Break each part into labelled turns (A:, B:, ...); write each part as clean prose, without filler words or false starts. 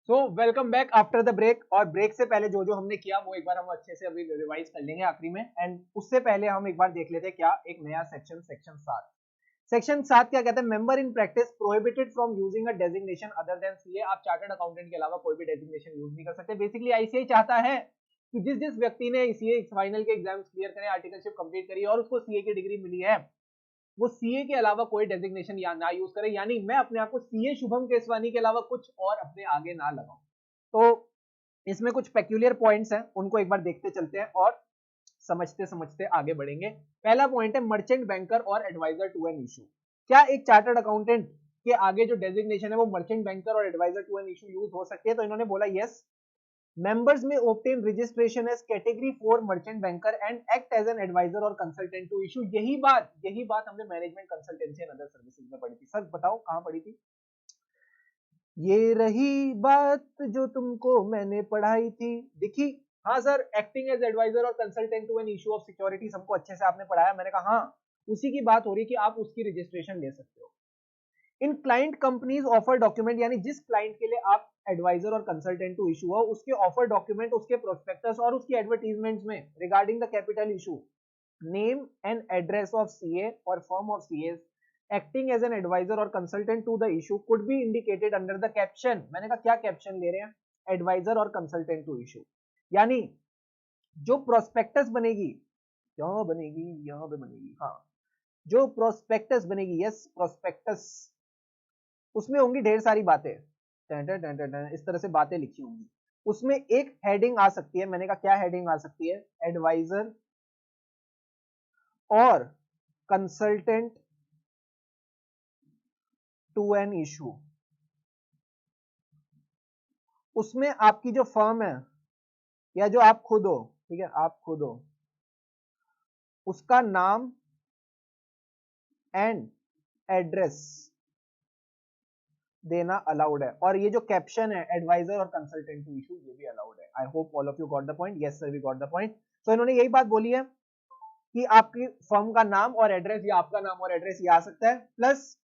A: So welcome back after the break. और break से पहले जो जो हमने किया वो एक बार हम अच्छे से अभी रिवाइज कर लेंगे आखिरी में। एंड उससे पहले हम एक बार देख लेते हैं क्या एक नया सेक्शन सेक्शन 7 क्या कहता है। Member in practice prohibited from using a designation other than CA. आप चार्टर्ड अकाउंटेंट के अलावा कोई भी डेजिग्नेशन यूज नहीं कर सकते। बेसिकली आईसीआई चाहता है कि जिस जिस व्यक्ति ने सीए फाइनल के एग्जाम्स क्लियर करे, आर्टिकलशिप कंप्लीट करी और उसको सीए की डिग्री मिली है, वो सीए के अलावा कोई डेजिग्नेशन या ना यूज करे। यानी मैं अपने आप को सीए शुभम केसवानी के अलावा कुछ और अपने आगे ना लगाऊं। तो इसमें कुछ पेक्यूलियर पॉइंट्स हैं, उनको एक बार देखते चलते हैं और समझते समझते आगे बढ़ेंगे। पहला पॉइंट है मर्चेंट बैंकर और एडवाइजर टू एन इशू। क्या एक चार्टर्ड अकाउंटेंट के आगे जो डेजिग्नेशन है वो मर्चेंट बैंकर और advisor to an issue use हो सकती है? तो इन्होंने बोला yes, members may obtain registration as category 4 merchant banker and act as an advisor or consultant to issue। यही बात हमने management consultancy and other services में पढ़ी थी। सर बताओ कहां पढ़ी थी? ये रही बात जो तुमको मैंने पढ़ाई थी, दिखी? हाँ सर, एक्टिंग एज एडवाइजर और consultant to an issue of security हमको अच्छे से आपने पढ़ाया। मैंने कहा हाँ, उसी की बात हो रही है कि आप उसकी रजिस्ट्रेशन ले सकते हो। इन क्लाइंट कंपनीज ऑफर डॉक्यूमेंट, यानी जिस क्लाइंट के लिए आप एडवाइजर और कंसल्टेंट टू इशू हो, उसके ऑफर डॉक्यूमेंट, उसके प्रोस्पेक्टस और उसकी एडवर्टीजमेंट्स में regarding the capital issue, name and address of CA और firm of CA acting as an adviser और consultant to the issue could be indicated under the caption. मैंने कहा क्या कैप्शन ले रहे हैं? एडवाइजर और कंसल्टेंट टू इशू। यानी जो प्रोस्पेक्टस बनेगी, यहां बनेगी, यहां पे बनेगी, हाँ, जो प्रोस्पेक्टस बनेगी, यस प्रोस्पेक्टस, उसमें होंगी ढेर सारी बातें, इस तरह से बातें लिखी होंगी। उसमें एक हेडिंग आ सकती है, मैंने कहा क्या हेडिंग आ सकती है? एडवाइजर और कंसल्टेंट टू एन इशू। उसमें आपकी जो फर्म है या जो आप खुद हो, ठीक है, आप खुद हो, उसका नाम एंड एड्रेस देना अलाउड है। और ये जो कैप्शन है एडवाइजर और कंसल्टेंट टू इशू, ये भी अलाउड है। I hope all of you got the point. Yes sir, we got the point. तो इन्होंने यही बात बोली है कि आपकी फर्म का नाम और एड्रेस या आपका नाम और एड्रेस ये आ सकता है, plus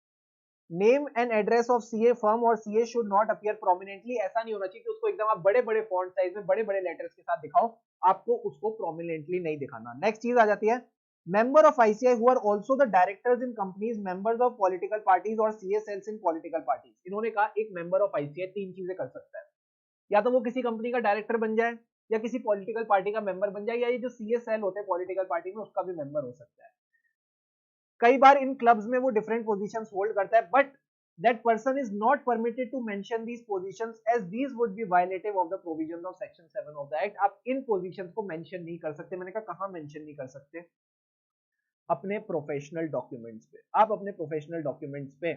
A: name and address of CA firm और CA should not appear prominently. ऐसा नहीं होना चाहिए कि उसको एकदम आप बड़े बड़े फॉन्ट साइज में बड़े बड़े लेटर्स के साथ दिखाओ, आपको उसको प्रोमिनेंटली नहीं दिखाना। नेक्स्ट चीज आ जाती है member of ICI who are also the directors in companies, members of political parties और CA cells in political parties। इन्होंने कहा एक member of ICI तीन चीजें कर सकता है, या तो वो किसी कंपनी का डायरेक्टर बन जाए, या किसी पॉलिटिकल पार्टी का मेंबर बन जाए, या ये जो सीए सेल होते हैं पॉलिटिकल पार्टी में उसका भी मेंबर हो सकता है। कई बार इन क्लब्स में वो डिफरेंट पोजीशंस होल्ड करता है, but that person is not permitted to mention these positions as these would be violative of the provisions of section 7 of the act। आप इन पोजीशंस को मेंशन नहीं कर सकते। मैंने कहा कहां मेंशन नहीं कर सकते? अपने प्रोफेशनल डॉक्यूमेंट्स पे। आप अपने प्रोफेशनल डॉक्यूमेंट्स पे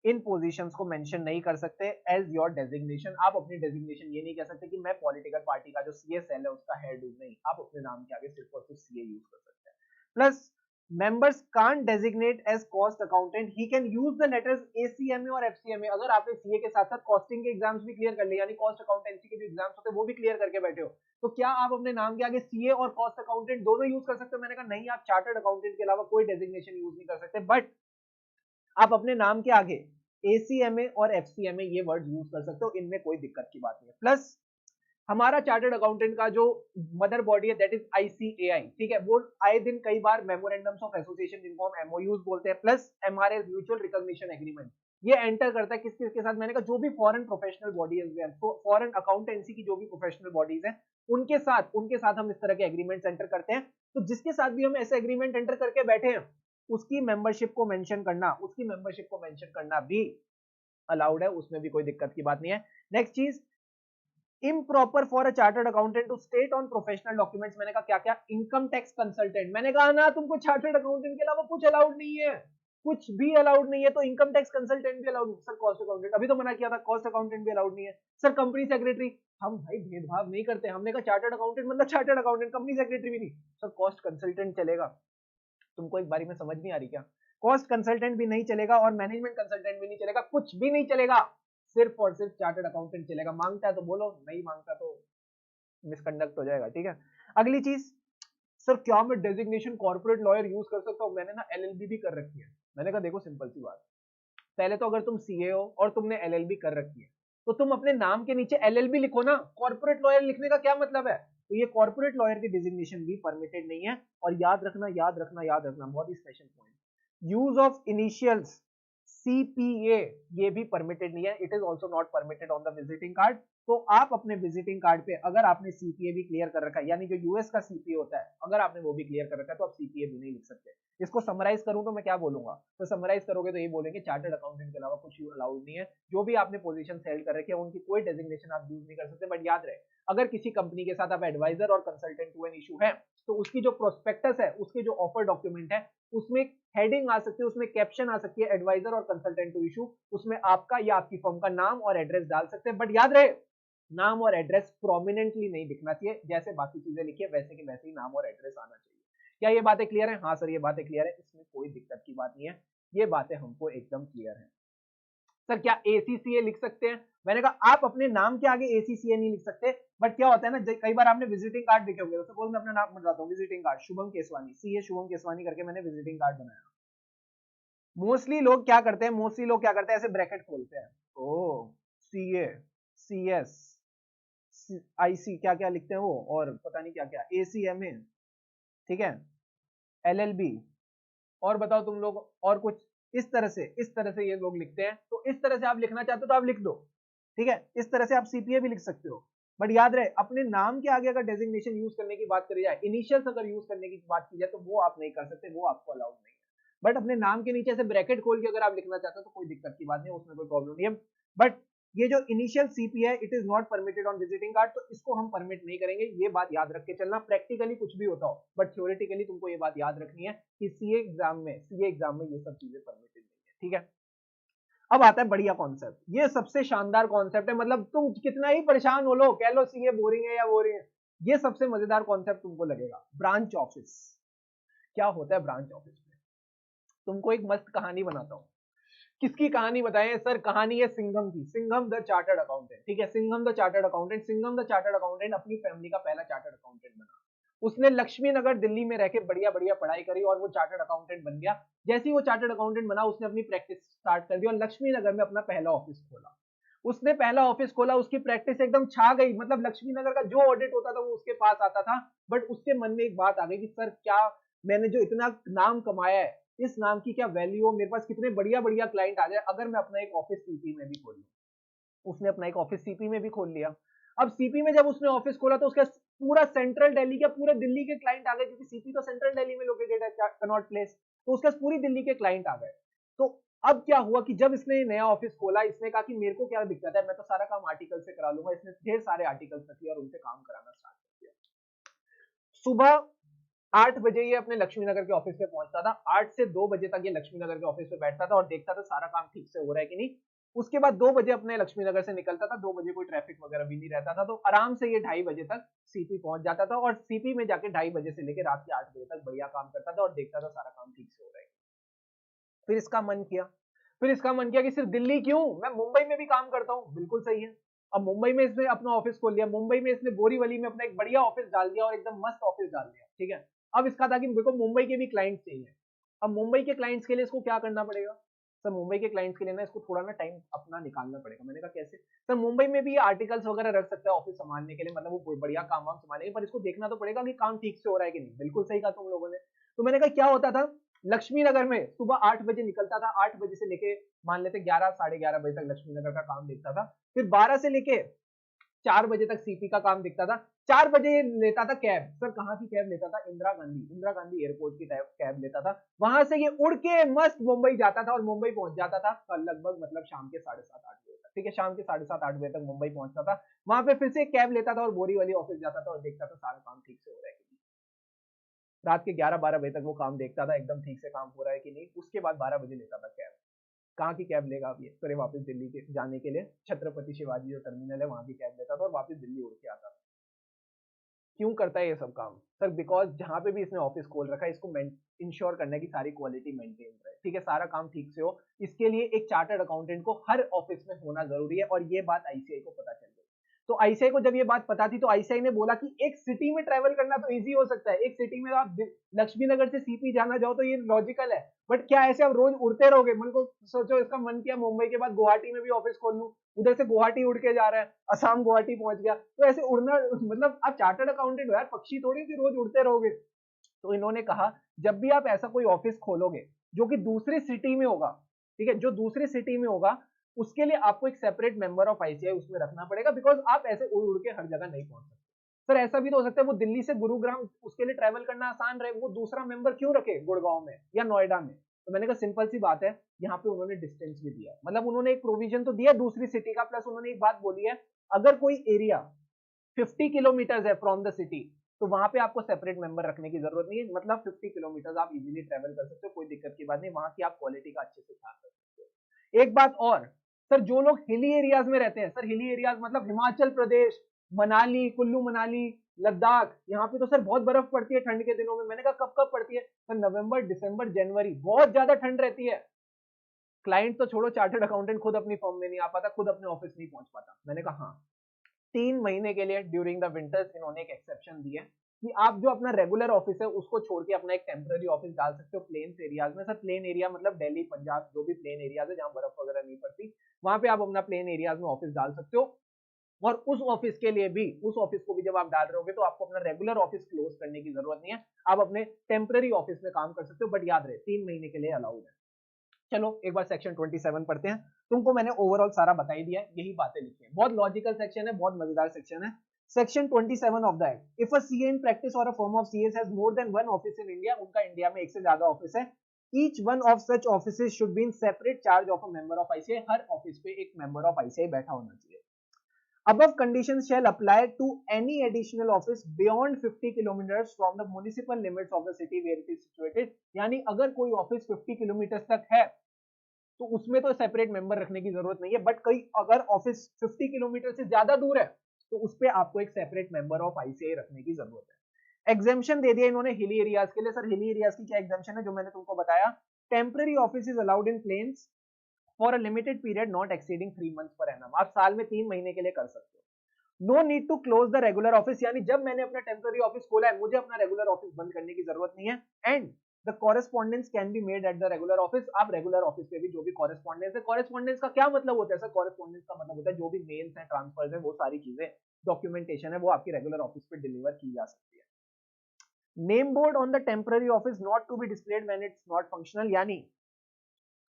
A: इन पोजीशंस को मेंशन नहीं कर सकते एज योर डेजिग्नेशन। आप अपनी डेजिग्नेशन ये नहीं कह सकते कि मैं पॉलिटिकल पार्टी का जो सीए सेल है उसका हेड हूं, नहीं, आप अपने नाम के आगे सिर्फ और सिर्फ सीए यूज कर सकते हैं। Plus members can't designate as cost accountant, he can use the letters ACMA और FCMA। अगर आपने सीए के साथ साथ कॉस्टिंग के एग्जाम्स भी क्लियर कर लिए, यानी कॉस्ट अकाउंटेंसी के जो एग्जाम्स होते हैं वो भी क्लियर करके बैठे हो, तो क्या आप अपने नाम के आगे सीए और कॉस्ट अकाउंटेंट दोनों यूज कर सकते हो? मैंने कहा नहीं, आप चार्टर्ड अकाउंटेंट के अलावा कोई डेजिग्नेशन यूज नहीं कर सकते, बट आप अपने नाम के आगे ACMA और FCMA ये वर्ड यूज कर सकते हो, इनमें कोई दिक्कत की बात नहीं है। प्लस हमारा चार्टर्ड अकाउंटेंट का जो मदर बॉडी है दैट इज ICAI, ठीक है, वो आए दिन कई बार मेमोरेंडम्स ऑफ एसोसिएशन जिनको हम MOUs बोलते हैं, plus MRAs mutual recognition agreement, ये एंटर करता है किस किसके साथ? मैंने कहा जो भी फॉरेन प्रोफेशनल बॉडीज हैं, फॉरेन अकाउंटेंसी की जो भी प्रोफेशनल बॉडीज हैं, उनके साथ हम इस तरह के एग्रीमेंट्स एंटर करते हैं। तो जिसके साथ भी हम ऐसे एग्रीमेंट एंटर करके बैठे हैं, उसकी मेंबरशिप को मेंशन करना भी अलाउड है, उसमें भी कोई दिक्कत की बात नहीं है। नेक्स्ट चीज, improper for a chartered accountant to state on professional documents। मैंने कहा क्या क्या? Income tax consultant. मैंने कहा ना तुमको चार्टर्ड अकाउंटेंट के अलावा कुछ अलाउड नहीं है, कुछ भी अलाउड नहीं है। तो इनकम टैक्स कंसल्टेंट भी अलाउड नहीं। सर कॉस्ट अकाउंटेंट अभी तो मना किया था, कॉस्ट अकाउंटेंट भी अलाउड नहीं है। सर कंपनी सेक्रेटरी, हम भाई भेदभाव नहीं करते, हमने कहा चार्टर्ड अकाउंटेंट मतलब चार्टर्ड अकाउंटेंट, कंपनी सेक्रेटरी भी नहीं। सर कॉस्ट कंसल्टेंट चलेगा, तुमको एक बारी में समझ नहीं आ रही क्या? कॉस्ट कंसल्टेंट भी नहीं चलेगा और मैनेजमेंट कंसल्टेंट भी नहीं चलेगा, कुछ भी नहीं चलेगा, सिर्फ और सिर्फ चार्टर्ड अकाउंटेंट चलेगा। मांगता है तो बोलो, नहीं मांगता तो मिसकंडक्ट हो जाएगा, ठीक है। अगली चीज, सर क्या मैं डेजिग्नेशन कॉर्पोरेट लॉयर यूज कर सकता हूं? मैंने ना LLB भी कर रखी है। मैंने कहा देखो सिंपल सी बात, पहले तो अगर तुम सीए हो और तुमने LLB कर रखी है, तो तुम अपने नाम के नीचे LLB लिखो ना, कॉर्पोरेट लॉयर लिखने का क्या मतलब है? तो ये कॉर्पोरेट लॉयर की डिजिग्नेशन भी परमिटेड नहीं है। और याद रखना याद रखना याद रखना, बहुत ही special point, use of initials CPA ये भी परमिटेड नहीं है, it is also not permitted on the visiting card. तो आप अपने विजिटिंग कार्ड पे अगर आपने CPA भी क्लियर कर रखा है, यानी जो यूएस का CPA होता है, अगर आपने वो भी क्लियर कर रखा है, तो आप CPA भी नहीं लिख सकते। इसको समराइज करूं तो मैं क्या बोलूंगा? तो समराइज करोगे तो ये बोलेंगे चार्टर्ड अकाउंटेंट के अलावा कुछ अलाउड नहीं है। जो भी आपने पोजीशन सेल्ड कर रखी है उनकी कोई डेजिग्नेशन आप यूज नहीं कर सकते। बट याद रहे, अगर किसी कंपनी के साथ आप एडवाइजर और कंसल्टेंट टू एन इशू है, तो उसकी जो प्रोस्पेक्टस है, उसके जो ऑफर डॉक्यूमेंट है, उसमें हेडिंग आ सकती है, उसमें कैप्शन आ सकती है, एडवाइजर और कंसल्टेंट टू इशू, उसमें आपका या आपकी फर्म का नाम और एड्रेस डाल सकते हैं। बट याद रहे, नाम और एड्रेस प्रोमिनेंटली नहीं दिखना चाहिए, जैसे बाकी चीजें लिखिए वैसे के वैसे ही नाम और एड्रेस आना चाहिए। क्या ये बातें क्लियर है? हाँ सर ये बातें क्लियर है, इसमें कोई दिक्कत की बात नहीं है, ये बातें हमको एकदम क्लियर है। सर क्या ACCA लिख सकते हैं? मैंने कहा आप अपने नाम के आगे ACCA नहीं लिख सकते। बट क्या होता है ना, कई बार आपने विजिटिंग कार्ड देखे होंगे, सपोज मैं अपना नाम बताता हूँ, visiting card Shubham Keswani, CA Shubham Keswani करके मैंने विजिटिंग कार्ड बनाया। मोस्टली लोग क्या करते हैं, ऐसे ब्रैकेट खोलते हैं, ओ CA CS IC क्या क्या लिखते हैं वो, और पता नहीं क्या क्या, ACMA, ठीक है, LLB, और बताओ तुम लोग और कुछ, इस तरह से ये लोग लिखते हैं। तो इस तरह से आप लिखना चाहते हो तो आप लिख दो, ठीक है, इस तरह से आप CPA भी लिख सकते हो। बट याद रहे, अपने नाम के आगे अगर डेजिग्नेशन यूज करने की बात करी जाए, इनिशियल्स अगर यूज करने की बात की जाए, तो वो आप नहीं कर सकते, वो आपको अलाउड नहीं है। बट अपने नाम के नीचे से ब्रैकेट खोल के अगर आप लिखना चाहते हो तो कोई दिक्कत की बात नहीं है, उसमें कोई प्रॉब्लम नहीं है। बट ये जो इनिशियल CPA है, it is not permitted on visiting card, तो इसको हम परमिट नहीं करेंगे। ये बात याद रख के चलना, प्रैक्टिकली कुछ भी होता हो, बट थ्योरेटिकली तुमको ये बात याद रखनी है कि CA एग्जाम में ये सब चीजें परमिटेड नहीं है, ठीक है। अब आता है बढ़िया कॉन्सेप्ट, ये सबसे शानदार कॉन्सेप्ट है, मतलब तुम कितना ही परेशान हो लो, कह लो CA बोरिंग है या बोरिंग है, ये सबसे मजेदार कॉन्सेप्ट तुमको लगेगा, ब्रांच ऑफिस। क्या होता है ब्रांच ऑफिस में? तुमको एक मस्त कहानी बनाता हूँ। किसकी कहानी बताएं सर? कहानी है सिंघम की, सिंघम द चार्टर्ड अकाउंटेंट, ठीक है, Singham the chartered accountant. Singham the chartered accountant अपनी फैमिली का पहला चार्टर्ड अकाउंटेंट बना। उसने लक्ष्मी नगर दिल्ली में रह के बढ़िया बढ़िया पढ़ाई करी और वो चार्टर्ड अकाउंटेंट बन गया। जैसे ही वो चार्टर्ड अकाउंटेंट बना, उसने अपनी प्रैक्टिस स्टार्ट कर दी और लक्ष्मी नगर में अपना पहला ऑफिस खोला। उसने पहला ऑफिस खोला, उसकी प्रैक्टिस एकदम छा गई, मतलब लक्ष्मी नगर का जो ऑडिट होता था वो उसके पास आता था। बट उसके मन में एक बात आ गई कि सर क्या मैंने जो इतना नाम कमाया है, इस नाम की क्या वैल्यू हो, मेरे पास कितने बढ़िया बढ़िया क्लाइंट आ जाए अगर मैं अपना एक ऑफिस CP में भी खोल लूं। उसने अपना एक ऑफिस CP में भी खोल लिया। अब CP में जब उसने ऑफिस खोला तो उसका पूरा सेंट्रल दिल्ली के, पूरे दिल्ली के क्लाइंट आ गए, क्योंकि CP तो सेंट्रल दिल्ली में लोकेटेड है, कनॉट प्लेस, तो उसके पूरी दिल्ली के क्लाइंट आ गए। तो अब क्या हुआ कि जब इसने नया ऑफिस खोला, इसने कहा कि मेरे को क्या दिक्कत है, मैं तो सारा काम आर्टिकल से करा लूंगा। इसने ढेर सारे आर्टिकल्स रख लिया और उनसे काम कराना स्टार्ट कर दिया। सुबह 8 बजे ये अपने लक्ष्मी नगर के ऑफिस पे पहुंचता था, 8 से 2 बजे तक ये लक्ष्मी नगर के ऑफिस पे बैठता था और देखता था सारा काम ठीक से हो रहा है कि नहीं। उसके बाद 2 बजे अपने लक्ष्मी नगर से निकलता था, 2 बजे कोई ट्रैफिक वगैरह भी नहीं रहता था, तो आराम से ये 2:30 बजे तक CP पहुंच जाता था और CP में जाके 2:30 बजे से लेकर रात के 8 बजे तक बढ़िया काम करता था और देखता था सारा काम ठीक से हो रहा है। फिर इसका मन किया कि सिर्फ दिल्ली क्यों, मैं मुंबई में भी काम करता हूँ, बिल्कुल सही है। अब मुंबई में इसने अपना ऑफिस खोल लिया, मुंबई में इसने बोरीवली में अपना एक बढ़िया ऑफिस डाल दिया और एकदम मस्त ऑफिस डाल दिया, ठीक है। अब इसका था कि मेरे को मुंबई के भी क्लाइंट्स चाहिए। अब मुंबई के क्लाइंट्स के लिए इसको क्या करना पड़ेगा? सर मुंबई के क्लाइंट्स के लिए ना इसको थोड़ा ना टाइम अपना निकालना पड़ेगा। मैंने कहा कैसे? सर मुंबई में भी आर्टिकल्स वगैरह रख सकता है ऑफिस संभालने के लिए, मतलब वो बढ़िया काम वाम संभालेंगे, पर इसको देखना तो पड़ेगा कि काम ठीक से हो रहा है कि नहीं। बिल्कुल सही कहा तुम लोगों ने। तो मैंने कहा क्या होता था, लक्ष्मी नगर में सुबह 8 बजे निकलता था, 8 बजे से लेके मान लेते 11 साढ़े 11 बजे तक लक्ष्मी नगर का काम देखता था। फिर 12 से लेके 4 बजे तक CP का काम दिखता था। 4 बजे लेता था कैब। सर कहाँ की कैब लेता था? इंदिरा गांधी एयरपोर्ट की कैब लेता था। वहां से ये उड़ के मस्त मुंबई जाता था और मुंबई पहुंच जाता था लगभग, मतलब शाम के 7:30-8 बजे तक, ठीक है, शाम के 7:30-8 बजे तक मुंबई पहुंचता था। वहां पे फिर से एक कैब लेता था और बोरीवली ऑफिस जाता था और देखता था सारा काम ठीक से हो रहा है कि नहीं। रात के 11-12 बजे तक वो काम देखता था एकदम ठीक से काम हो रहा है कि नहीं। उसके बाद 12 बजे लेता था कैब। कहाँ की कैब लेगा अब ये? फिर वापस दिल्ली के जाने के लिए छत्रपति शिवाजी जो टर्मिनल है वहां की कैब लेता था और वापस दिल्ली उड़ के आता था। क्यों करता है ये सब काम? सर बिकॉज जहां पे भी इसने ऑफिस खोल रखा है, इसको इंश्योर करना है कि सारी क्वालिटी मेंटेन रहे, ठीक है, सारा काम ठीक से हो। इसके लिए एक चार्टर्ड अकाउंटेंट को हर ऑफिस में होना जरूरी है और ये बात ICAI को पता चल गई। तो आईसीआई को जब ये बात पता थी तो आईसीआई ने बोला कि एक सिटी में ट्रेवल करना तो इजी हो सकता है, एक सिटी में आप लक्ष्मी नगर से सीपी जाना जाओ तो ये लॉजिकल है, बट क्या ऐसे आप रोज उड़ते रहोगे? मन को सोचो, इसका मन किया मुंबई के बाद गुवाहाटी में भी ऑफिस खोल लूं, उधर से गुवाहाटी उड़ के जा रहा है, असम गुवाहाटी पहुंच गया, तो ऐसे उड़ना, मतलब आप चार्टर्ड अकाउंटेंट हो यार, पक्षी थोड़ी कि रोज उड़ते रहोगे। तो इन्होंने कहा जब भी आप ऐसा कोई ऑफिस खोलोगे जो कि दूसरी सिटी में होगा, ठीक है, जो दूसरी सिटी में होगा, उसके लिए आपको एक सेपरेट मेंबर ऑफ आईसीआई उसमें रखना पड़ेगा, बिकॉज आप ऐसे उड़ उड़ के हर जगह नहीं पहुंच सकते। सर ऐसा भी तो हो सकता है वो दिल्ली से गुरुग्राम, उसके लिए ट्रैवल करना आसान रहे, वो दूसरा मेंबर क्यों रखे गुड़गांव में या नोएडा में? तो मैंने कहा सिंपल सी बात है, यहाँ पे उन्होंने डिस्टेंस भी दिया है, मतलब उन्होंने एक प्रोविजन तो दिया दूसरी सिटी का, प्लस उन्होंने एक बात बोली है, अगर कोई एरिया 50 किलोमीटर है फ्रॉम द सिटी, तो वहां पे आपको सेपरेट मेंबर रखने की जरूरत नहीं है, मतलब 50 किलोमीटर आप इजीली ट्रेवल कर सकते हो, कोई दिक्कत की बात नहीं, वहां की आप क्वालिटी का अच्छे से ख्याल कर सकते हो। एक बात और, सर जो लोग हिली एरियाज में रहते हैं, सर हिली एरियाज मतलब हिमाचल प्रदेश, मनाली, कुल्लू मनाली, लद्दाख, यहाँ पे तो सर बहुत बर्फ पड़ती है ठंड के दिनों में। मैंने कहा कब कब पड़ती है? सर नवंबर, दिसंबर, जनवरी, बहुत ज्यादा ठंड रहती है। क्लाइंट तो छोड़ो, चार्टर्ड अकाउंटेंट खुद अपनी फर्म में नहीं आ पाता, खुद अपने ऑफिस नहीं पहुंच पाता। मैंने कहा हाँ, 3 महीने के लिए ड्यूरिंग द विंटर्स इन्होंने एक एक्सेप्शन दी है कि आप जो अपना रेगुलर ऑफिस है उसको छोड़ के अपना एक टेम्पररी ऑफिस डाल सकते हो प्लेन्स एरियाज में। सर प्लेन एरिया मतलब दिल्ली, पंजाब, जो भी प्लेन एरियाज है जहां बर्फ वगैरह नहीं पड़ती, वहां पे आप अपना प्लेन एरियाज में ऑफिस डाल सकते हो। और उस ऑफिस के लिए भी, उस ऑफिस को भी जब आप डाल रहे होगे तो आपको अपना रेगुलर ऑफिस क्लोज करने की जरूरत नहीं है, आप अपने टेम्पररी ऑफिस में काम कर सकते हो, बट याद रहे 3 महीने के लिए अलाउड है। चलो एक बार सेक्शन 27 पढ़ते हैं। तुमको मैंने ओवरऑल सारा बता ही दिया है, यही बातें लिखी है, बहुत लॉजिकल सेक्शन है, बहुत मजेदार सेक्शन है। Section 27 of the act, if a CA in practice और a firm of CAs has more than one office in India, उनका इंडिया में एक से ज्यादा ऑफिस है, each one of such offices should be in separate charge of a member of ICAI, हर office पे एक मेंबर ऑफ आईसीआई बैठा होना चाहिए। Above conditions shall apply to any additional office beyond 50 kilometers from the municipal limits of the city where it is situated, यानी अगर कोई office 50 kilometre तक है तो उसमें तो सेपरेट मेंबर रखने की जरूरत नहीं है, बट कई अगर ऑफिस 50 किलोमीटर से ज्यादा दूर है तो उस पर आपको एक सेपरेट मेंबर ऑफ आईसीआई रखने की जरूरत है। एग्जेम्पशन दे दिया इन्होंने हिली एरियाज के लिए। सर हिली एरियाज की क्या एग्जेम्पशन है? जो मैंने तुमको बताया, temporary office is allowed in plains for a limited period not exceeding 3 months per annum, आप साल में 3 महीने के लिए कर सकते हो। No need to close the regular office, यानी जब मैंने अपना टेम्पररी ऑफिस खोला है मुझे अपना रेगुलर ऑफिस बंद करने की जरूरत नहीं है। And the correspondence can be made at the regular office, आप रेगुलर ऑफिस पे भी जो भी कॉरेस्पॉन्डेंस है, कॉरेस्पॉन्डेंस का क्या मतलब होता है? सर कॉरेस्पॉन्डेंस का मतलब होता है जो भी मेल्स हैं, ट्रांसफर्स है, वो सारी चीजें, डॉक्यूमेंटेशन है, वो आपकी रेगुलर ऑफिस पे डिलीवर की जा सकती है। Name board on the temporary office not to be displayed when it's not functional, यानी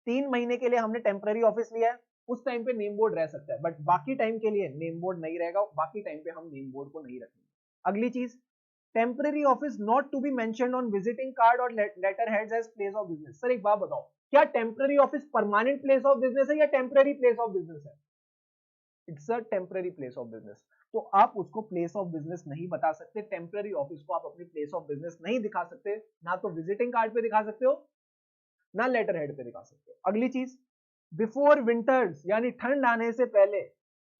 A: 3 महीने के लिए हमने टेम्पररी ऑफिस लिया है, उस टाइम पे नेम बोर्ड रह सकता है, बट बाकी टाइम के लिए नेम बोर्ड नहीं रहेगा, बाकी टाइम पे हम नेम बोर्ड को नहीं रखेंगे। अगली चीज, temporary office not to be mentioned on visiting card और letterheads as place of business. Sir एक बात बताओ, क्या temporary office permanent place of business है या टेम्पररी प्लेस ऑफ बिजनेस है? It's a temporary place of business, तो आप उसको प्लेस ऑफ बिजनेस नहीं बता सकते, टेम्पररी ऑफिस को आप अपनी प्लेस ऑफ बिजनेस नहीं दिखा सकते, ना तो विजिटिंग कार्ड पे दिखा सकते हो ना लेटर हेड पे दिखा सकते हो। अगली चीज, बिफोर विंटर्स यानी ठंड आने से पहले,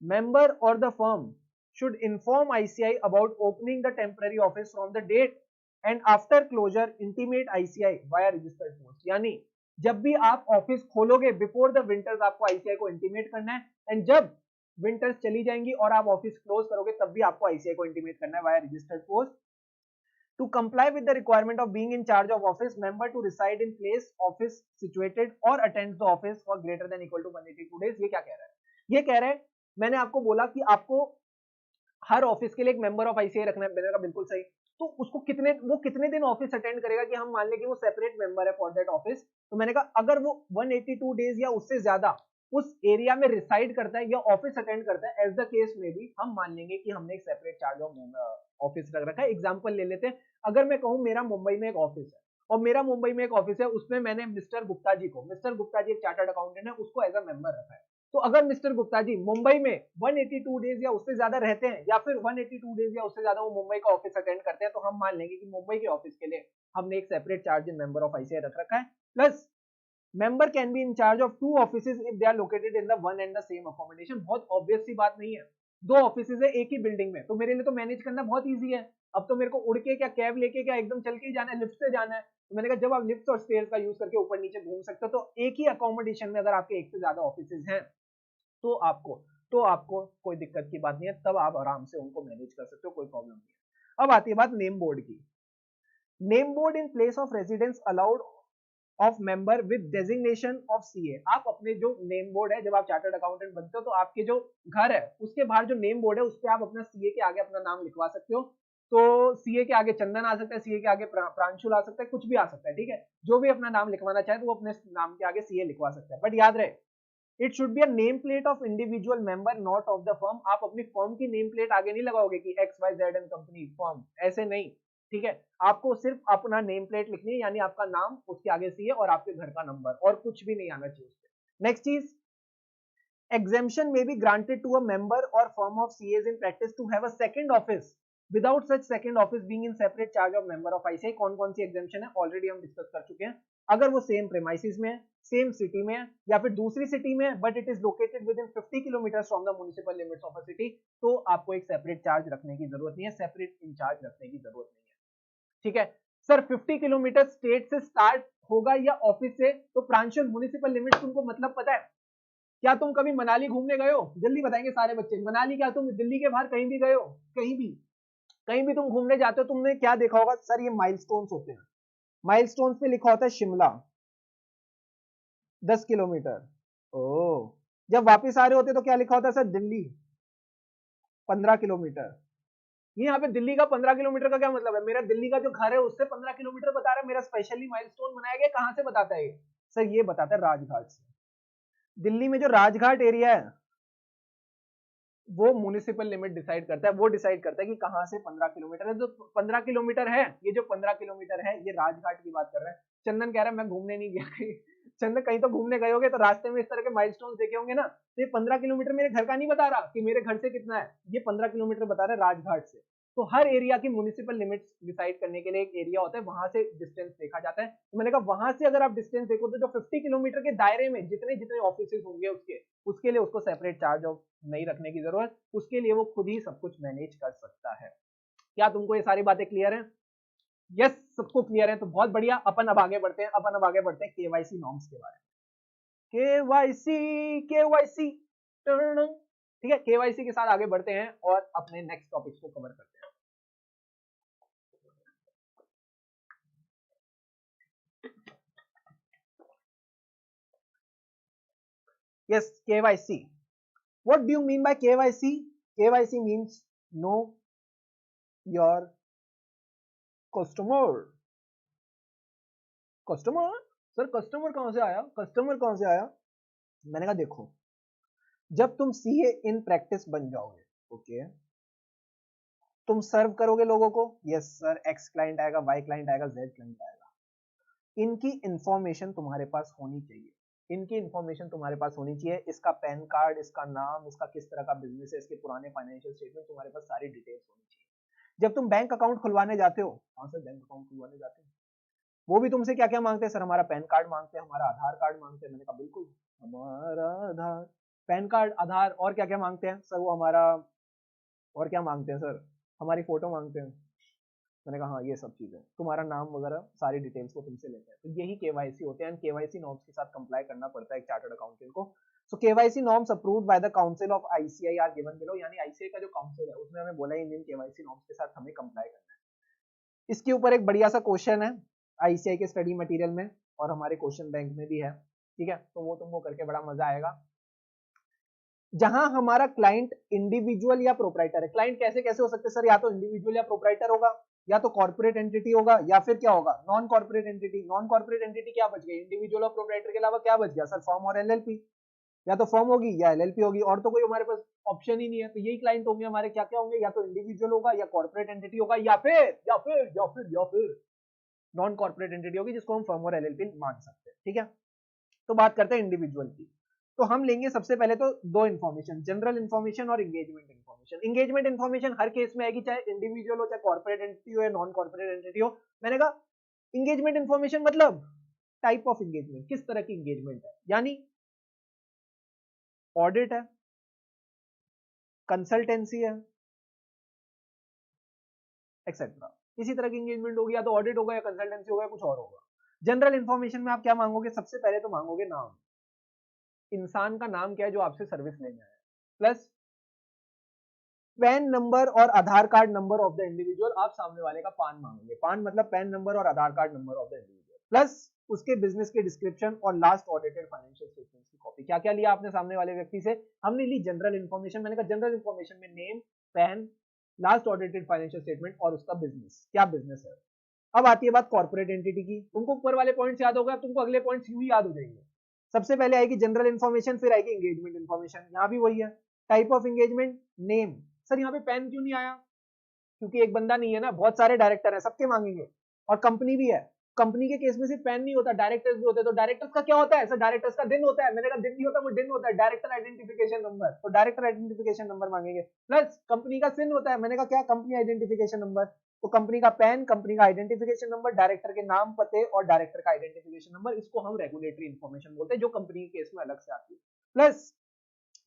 A: मेंबर और the firm should inform ICI about opening the temporary office from the date and after closure intimate ICI via registered post, यानी जब भी आप ऑफिस खोलोगे बिफोर द विंटर्स आपको आईसीआई को इंटीमेट करना है, एंड जब विंटर्स चली जाएंगी और आप ऑफिस क्लोज करोगे तब भी आपको आईसीआई को इंटीमेट करना है via registered post. To comply with the requirement of being in charge of office, member to reside in place office situated or attends the office for greater than equal to 182 days। ये क्या कह रहा है? ये कह रहा है, मैंने आपको बोला कि आपको हर ऑफिस के लिए एक मेंबर ऑफ आईसीआई रखना है, मैंने कहा बिल्कुल सही। तो उसको वो कितने दिन ऑफिस अटेंड करेगा कि हम मान लें कि वो सेपरेट मेंबर है फॉर दैट ऑफिस, तो मैंने कहा अगर वो 182 डेज या उससे ज्यादा उस एरिया में रिसाइड करता है या ऑफिस अटेंड करता है, एज द केस में भी हम मान लेंगे कि हमने एक सेपरेट चार्ज ऑफ ऑफिस रख रखा है। एग्जांपल ले लेते हैं, अगर मैं कहूं मेरा मुंबई में एक ऑफिस है और मेरा मुंबई में एक ऑफिस है, उसमें मैंने मिस्टर गुप्ता जी एक चार्टर्ड अकाउंटेंट है, उसको एज अ मेंबर रखा है। तो अगर मिस्टर गुप्ता जी मुंबई में 182 डेज या उससे ज्यादा रहते हैं या फिर 182 डेज या उससे ज्यादा वो मुंबई का ऑफिस अटेंड करते हैं, तो हम मान लेंगे कि मुंबई के ऑफिस के लिए हमने एक separate charge in member of ICI रख रखा है। Plus member can be in charge of 2 offices if they are located in the one and the same accommodation. बहुत ऑब्वियस सी बात नहीं है, 2 ऑफिसेज है एक ही बिल्डिंग में, तो मेरे लिए तो मैनेज करना बहुत ईजी है। अब तो मेरे को उड़ के क्या, कैब लेके क्या, एकदम चल के ही जाना है, लिफ्ट से जाना है। तो मैंने कहा जब आप लिफ्ट और स्टेयर्स का यूज करके ऊपर नीचे घूम सकते हो, तो एक ही अकोमोडेशन में अगर आपके एक से ज्यादा ऑफिसेज हैं तो आपको तो आपको कोई दिक्कत की बात नहीं है, तब आप आराम से उनको मैनेज कर सकते हो, कोई प्रॉब्लम नहीं है। अब आती है बात नेम बोर्ड की। Name board in place of residence allowed of member with designation of CA. आप अपने जो नेम बोर्ड है, जब आप चार्टर्ड अकाउंटेंट बनते हो तो आपके जो घर है उसके बाहर जो नेम बोर्ड है उस पर आप अपना सीए के आगे अपना नाम लिखवा सकते हो। तो सीए के आगे चंदन आ सकता है, सीए के आगे प्रांशुल आ सकता है, कुछ भी आ सकता है, ठीक है। जो भी अपना नाम लिखवाना चाहे तो वो अपने नाम के आगे सीए लिखवा सकता है, बट याद रहे it should be a name plate of individual member not of the firm. आप अपनी फर्म की नेम प्लेट आगे नहीं लगाओगे कि X Y Z and company firm, ऐसे नहीं, ठीक है। आपको सिर्फ अपना नेम प्लेट लिखनी है, यानी आपका नाम, उसके आगे सीए और आपके घर का नंबर, और कुछ भी नहीं आना चाहिए उसपे। नेक्स्ट चीज, exemption may be granted to a member or firm of CAs in practice to have a second office without such second office being in separate charge of member of ICAI। कौन कौन सी exemption है already हम discuss कर चुके हैं। अगर वो same premises में है, सेम सिटी में है, या फिर दूसरी सिटी में है but it is located with in 50 kilometre from the municipal limits of a city, तो आपको एक सेपरेट चार्ज रखने की जरूरत नहीं है, सेपरेट इंचार्ज रखने की जरूरत नहीं है, ठीक है। सर 50 किलोमीटर स्टेट से स्टार्ट होगा या ऑफिस से, तो प्रांशुल म्युनिसिपल लिमिट्स तुमको मतलब पता है? क्या तुम कभी मनाली घूमने गए हो? जल्दी बताएंगे सारे बच्चे, मनाली क्या तुम दिल्ली के बाहर कहीं भी गए हो? कहीं भी तुम घूमने जाते हो तुमने क्या देखा होगा? सर ये माइलस्टोन्स होते हैं, माइलस्टोन्स पे लिखा होता है शिमला 10 किलोमीटर। ओ, जब वापस आ रहे होते तो क्या लिखा होता है सर? दिल्ली 15 किलोमीटर। यहाँ पे दिल्ली का 15 किलोमीटर का क्या मतलब है? मेरा दिल्ली का जो घर है उससे 15 किलोमीटर बता रहा है, मेरा स्पेशली माइलस्टोन बनाया गया, कहां से बताता है ये? सर ये बताता है राजघाट से। दिल्ली में जो राजघाट एरिया है वो म्युनिसिपल लिमिट डिसाइड करता है, वो डिसाइड करता है कि कहां से 15 किलोमीटर है। जो 15 किलोमीटर है, ये जो 15 किलोमीटर है ये राजघाट की बात कर रहा है। चंदन कह रहा है मैं घूमने नहीं गया कहीं। चंदन कहीं तो घूमने गए होंगे तो रास्ते में इस तरह के माइलस्टोन्स देखे होंगे ना। तो ये 15 किलोमीटर मेरे घर का नहीं बता रहा कि मेरे घर से कितना है, ये 15 किलोमीटर बता रहा है राजघाट से। तो हर एरिया की म्युनिसिपल लिमिट्स डिसाइड करने के लिए एक एरिया होता है, वहां से डिस्टेंस देखा जाता है। तो मैंने कहा वहां से अगर आप डिस्टेंस देखो तो जो 50 किलोमीटर के दायरे में जितने जितने ऑफिस होंगे उसके लिए उसको सेपरेट चार्ज ऑफ नहीं रखने की जरूरत, उसके लिए वो खुद ही सब कुछ मैनेज कर सकता है। क्या तुमको ये सारी बातें क्लियर है? यस, सबको क्लियर है, तो बहुत बढ़िया। अपन अब आगे बढ़ते हैं केवाईसी नॉर्म्स के बारे में। केवाईसी ठीक है, केवाईसी के साथ आगे बढ़ते हैं और अपने नेक्स्ट टॉपिक्स को कवर करते हैं। Yes, KYC. What do you mean by KYC? KYC means know your customer. Customer? Sir customer कहां से आया? मैंने कहा देखो, जब तुम सीए इन प्रैक्टिस बन जाओगे, ओके, तुम सर्व करोगे लोगों को। यस सर, एक्स क्लाइंट आएगा, वाई क्लाइंट आएगा, जेड क्लाइंट आएगा। इनकी इंफॉर्मेशन तुम्हारे पास होनी चाहिए, इसका पैन कार्ड, इसका नाम, इसका किस तरह का बिजनेस है, इसके पुराने फाइनेंशियल स्टेटमेंट, तुम्हारे पास सारी डिटेल्स होनी चाहिए। जब तुम बैंक अकाउंट खुलवाने जाते हो, कहां से बैंक अकाउंट खुलवाने जाते हो, वो भी तुमसे क्या क्या मांगते हैं? सर हमारा पैन कार्ड मांगते हैं, हमारा आधार कार्ड मांगते हैं। मैंने कहा बिल्कुल, हमारा आधार, पैन कार्ड, आधार, और क्या क्या मांगते हैं? सर वो हमारा, और क्या मांगते हैं सर? हमारी फोटो मांगते हैं। मैंने कहा हाँ ये सब चीजें, तुम्हारा नाम वगैरह सारी डिटेल्स को तुमसे लेते हैं। तो यही केवाईसी होते हैं, केवाईसी नॉर्म्स के साथ कंप्लाई करना पड़ता है एक चार्टर्ड अकाउंटेंट को। So KYC norms approved by the council of ICAI are given below, यानी आईसीआई का जो काउंसिल है उसने हमें बोला इंडियन केवाईसी नॉर्म्स के साथ हमें कंप्लाई करना है। इसके ऊपर एक बढ़िया सा क्वेश्चन है आईसीआई के स्टडी मटेरियल में और हमारे क्वेश्चन बैंक में भी है, ठीक है, तो वो तुमको करके बड़ा मजा आएगा। जहां हमारा क्लाइंट इंडिविजुअल या प्रोप्राइटर है, क्लाइंट कैसे कैसे हो सकते हैं सर? या तो इंडिविजुअल या प्रोप्राइटर होगा, या तो कॉर्पोरेट एंटिटी होगा, या फिर क्या होगा? Non corporate entity. Non corporate entity क्या बच गई? इंडिविजुअल और प्रोप्राइटर के अलावा क्या बच गया सर? फर्म और एलएलपी। या तो फर्म होगी या एलएलपी होगी, और तो कोई हमारे पास ऑप्शन ही नहीं है। तो यही क्लाइंट होंगे हमारे, क्या क्या होंगे? या तो इंडिविजुअल होगा, या कॉर्पोरेट एंटिटी होगा, या फिर नॉन कॉर्पोरेट एंटिटी होगी जिसको हम फर्म और एलएलपी मान सकते हैं, ठीक है। तो बात करते हैं इंडिविजुअल की। तो हम लेंगे सबसे पहले तो दो इंफॉर्मेशन, जनरल इंफॉर्मेशन और एंगेजमेंट इंफॉर्मेशन। एंगेजमेंट इंफॉर्मेशन हर केस में आएगी, चाहे इंडिविजुअल हो, चाहे कॉर्पोरेट एंटिटी हो, या नॉन कॉर्पोरेट एंटिटी हो। मैंने कहा एंगेजमेंट इंफॉर्मेशन मतलब टाइप ऑफ एंगेजमेंट, किस तरह की एंगेजमेंट है, यानी ऑडिट है, कंसल्टेंसी है, एक्सेट्रा। इसी तरह की एंगेजमेंट होगी, या तो ऑडिट होगा, या कंसल्टेंसी होगा, या कुछ और होगा। जनरल इंफॉर्मेशन में आप क्या मांगोगे? सबसे पहले तो मांगोगे नाम, इंसान का नाम क्या है जो आपसे सर्विस लेने आया है, प्लस पैन नंबर और Aadhaar card number of the individual, आप सामने वाले का पान मांगेंगे, पान मतलब पैन नंबर और Aadhaar card number of the individual, plus उसके बिजनेस के डिस्क्रिप्शन और लास्ट ऑडिटेड फाइनेंशियल स्टेटमेंट्स की कॉपी। क्या क्या लिया आपने सामने वाले व्यक्ति से? हमने ली जनरल इन्फॉर्मेशन, मैंने कहा जनरल इन्फॉर्मेशन में name, pan, last audited financial statement और उसका बिजनेस, क्या बिजनेस है। अब आती है बात कॉर्पोरेट एंटिटी की। तुमको ऊपर वाले पॉइंट्स याद होगा, तुमको अगले पॉइंट्स यूं ही याद हो जाएंगे। सबसे पहले आएगी जनरल इन्फॉर्मेशन, फिर आएगी एंगेजमेंट इन्फॉर्मेशन, यहाँ भी वही है। Type of engagement, name. Sir यहाँ पे पैन क्यों नहीं आया? क्योंकि एक बंदा नहीं है ना, बहुत सारे डायरेक्टर है, सबके मांगेंगे, और कंपनी भी है। कंपनी के केस में सिर्फ पैन नहीं होता, डायरेक्टर्स भी होते हैं। तो डायरेक्टर्स का क्या होता है? सर डायरेक्टर्स का दिन होता है। मैंने कहा दिन नहीं होता, वो दिन होता है, डायरेक्टर आइडेंटिफिकेशन नंबर। तो डायरेक्टर आइडेंटिफिकेशन नंबर मांगेंगे। प्लस कंपनी का सिन होता है, मैंने कहा क्या? Company identification number. तो कंपनी का पैन, कंपनी का आइडेंटिफिकेशन नंबर, डायरेक्टर के नाम, पते और डायरेक्टर का आइडेंटिफिकेशन नंबर, इसको हम रेगुलेटरी इन्फॉर्मेशन बोलते हैं, जो कंपनी के केस में अलग से आती है। प्लस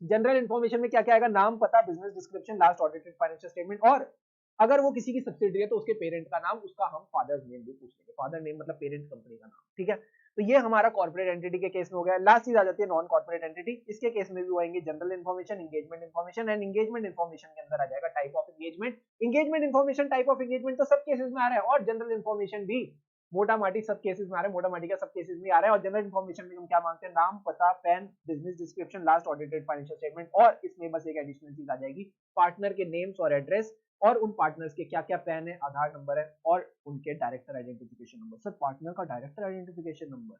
A: जनरल इन्फॉर्मेशन में क्या क्या आएगा? नाम, पता, business description, last audited financial statement, और अगर वो किसी की सब्सिडरी है तो उसके पेरेंट का नाम, उसका हम फादर्स नेम भी पूछ लेंगे। फादर नेम मतलब पेरेंट कंपनी का नाम, ठीक है। तो ये हमारा कॉर्पोरेट एंटिटी के केस में हो गया। लास्ट चीज आ जाती है नॉन कॉर्पोरेट एंटिटी। इसके केस में भी आएंगे general information, engagement information, and engagement information के अंदर आ जाएगा type of engagement. Engagement information, type of engagement तो सब केसेस में आ रहा है, और जनरल इन्फॉर्मेशन भी मोटा माटी सब केसेस में आ रहा है, मोटा माटी का सब केसेस में आ रहा है। और जनरल इन्फॉर्मेशन में हम क्या मांगते हैं? नाम, पता, pan, business description, last audited financial statement, और इसमें बस एक एडिशनल चीज आ जाएगी, पार्टनर के नेम्स और एड्रेस, और उन पार्टनर्स के क्या क्या पैन है, आधार नंबर है, और उनके director identification number. Sir partner का डायरेक्टर आइडेंटिफिकेशन नंबर,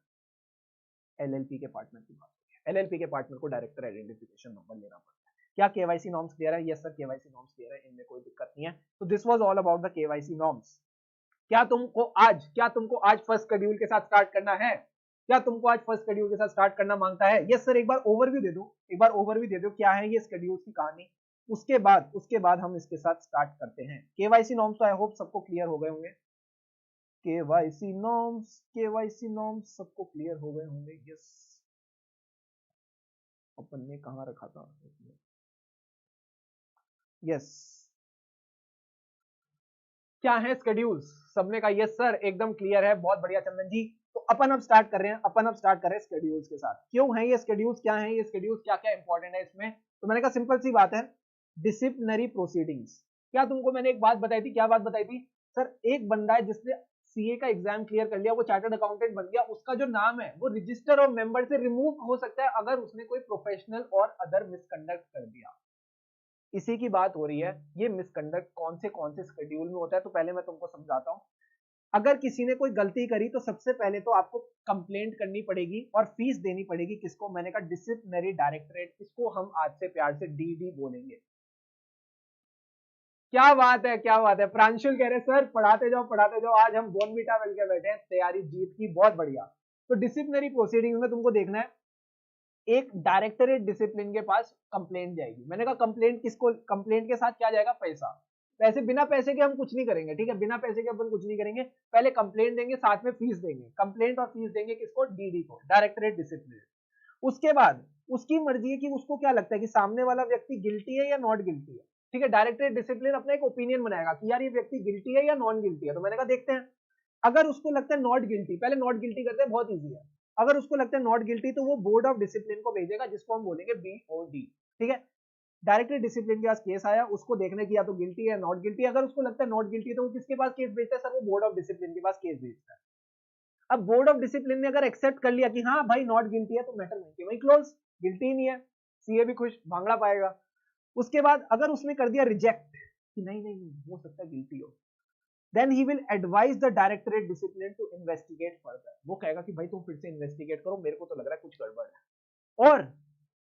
A: एलएलपी के पार्टनर की बात है, एलएलपी के पार्टनर को डायरेक्टर आइडेंटिफिकेशन नंबर लेना पड़ता है। क्या केवाईसी नॉर्म्स क्लियर है? Yes sir KYC norms clear है, इनमें कोई दिक्कत नहीं है। तो this was all about the KYC norms. क्या तुमको आज फर्स्ट शेड्यूल के साथ स्टार्ट करना है? क्या तुमको आज फर्स्ट शेड्यूल के साथ स्टार्ट करना मांगता है? यस सर, एक बार ओवरव्यू दे दो, एक बार ओवरव्यू दे दो क्या है ये शेड्यूल की कहानी। उसके बाद हम इसके साथ स्टार्ट करते हैं। केवाईसी नॉर्म्स तो आई होप सबको क्लियर हो गए होंगे। केवाईसी नॉर्म्स सबको क्लियर हो गए होंगे। यस, अपन ने कहां रखा था? यस, क्या है शेड्यूल्स? सबने कहा यस सर, एकदम क्लियर है, बहुत बढ़िया चंदन जी। तो अपन अब स्टार्ट कर रहे हैं शेड्यूल्स के साथ। क्यों है ये शेड्यूल्स, क्या है ये शेड्यूल्स, क्या क्या इंपॉर्टेंट है इसमें? तो मैंने कहा सिंपल सी बात है, डिसिप्लिनरी प्रोसीडिंग्स। क्या तुमको मैंने एक बात बताई थी? क्या बात बताई थी? सर एक बंदा है जिसने सीए का एग्जाम क्लियर कर लिया, वो चार्टर्ड अकाउंटेंट बन गया, उसका जो नाम है वो रजिस्टर ऑफ मेंबर से रिमूव हो सकता है अगर उसने कोई प्रोफेशनल और अदर मिसकंडक्ट कर दिया। इसी की बात हो रही है। ये मिसकंडक्ट कौन से शेड्यूल में होता है? तो पहले मैं तुमको समझाता हूं। अगर किसी ने कोई गलती करी तो सबसे पहले तो आपको कंप्लेंट करनी पड़ेगी और फीस देनी पड़ेगी। किसको? मैंने कहा डिसिप्लिनरी डायरेक्टरेट, इसको हम आज से प्यार से डीडी बोलेंगे। क्या बात है, क्या बात है। प्रांशुल कह रहे सर पढ़ाते जाओ, आज हम बोनवीटा मिलकर बैठे हैं, तैयारी जीत की, बहुत बढ़िया। तो डिसिप्लिनरी प्रोसीडिंग में तुमको देखना है, एक डायरेक्टरेट डिसिप्लिन के पास कंप्लेंट जाएगी। मैंने कहा कंप्लेंट किसको? कंप्लेंट के साथ क्या जाएगा? पैसा। पैसे, बिना पैसे के हम कुछ नहीं करेंगे, ठीक है, बिना पैसे के अपन कुछ नहीं करेंगे। पहले कंप्लेंट देंगे, साथ में फीस देंगे। कंप्लेंट और फीस देंगे किसको? डीडी को, डायरेक्टरेट डिसिप्लिन। उसके बाद उसकी मर्जी है कि उसको क्या लगता है कि सामने वाला व्यक्ति गिल्टी है या नॉट गिल्टी है, ठीक है। डायरेक्टरेट डिसिप्लिन अपना एक ओपिनियन बनाएगा कि यार ये व्यक्ति गिल्टी है या नॉन गिल्टी है। तो मैंने कहा देखते हैं, अगर उसको लगता है नॉट गिल्टी, पहले नॉट गिल्टी करते हैं, बहुत ईजी है। अगर उसको लगता है नॉट गिल्टी तो वो बोर्ड ऑफ डिसिप्लिन को भेजेगा, जिसको हम बोलेंगे बीओडी, ठीक है। डायरेक्टरेट डिसिप्लिन के पास केस आया, उसको देखने की या तो गिल्टी है नॉट गिल्टी। अगर उसको लगता है नॉट गिल्टी तो वो किसके पास केस भेजता है? सर वो बोर्ड ऑफ डिसिप्लिन के पास केस भेजता है। अब बोर्ड ऑफ डिसिप्लिन ने अगर एक्सेप्ट कर लिया कि हाँ भाई नॉट गिल्टी है, तो मैटर नहीं, वही क्लोज, गिल्टी नहीं है, सीए भी खुश, भांगड़ा पाएगा। उसके बाद अगर उसने कर दिया रिजेक्ट कि नहीं नहीं नहीं हो सकता गिल्टी हो, then he will advise the directorate discipline to investigate further। वो कहेगा कि भाई तुम फिर से इन्वेस्टिगेट करो, मेरे को तो लग रहा है कुछ गड़बड़ है। और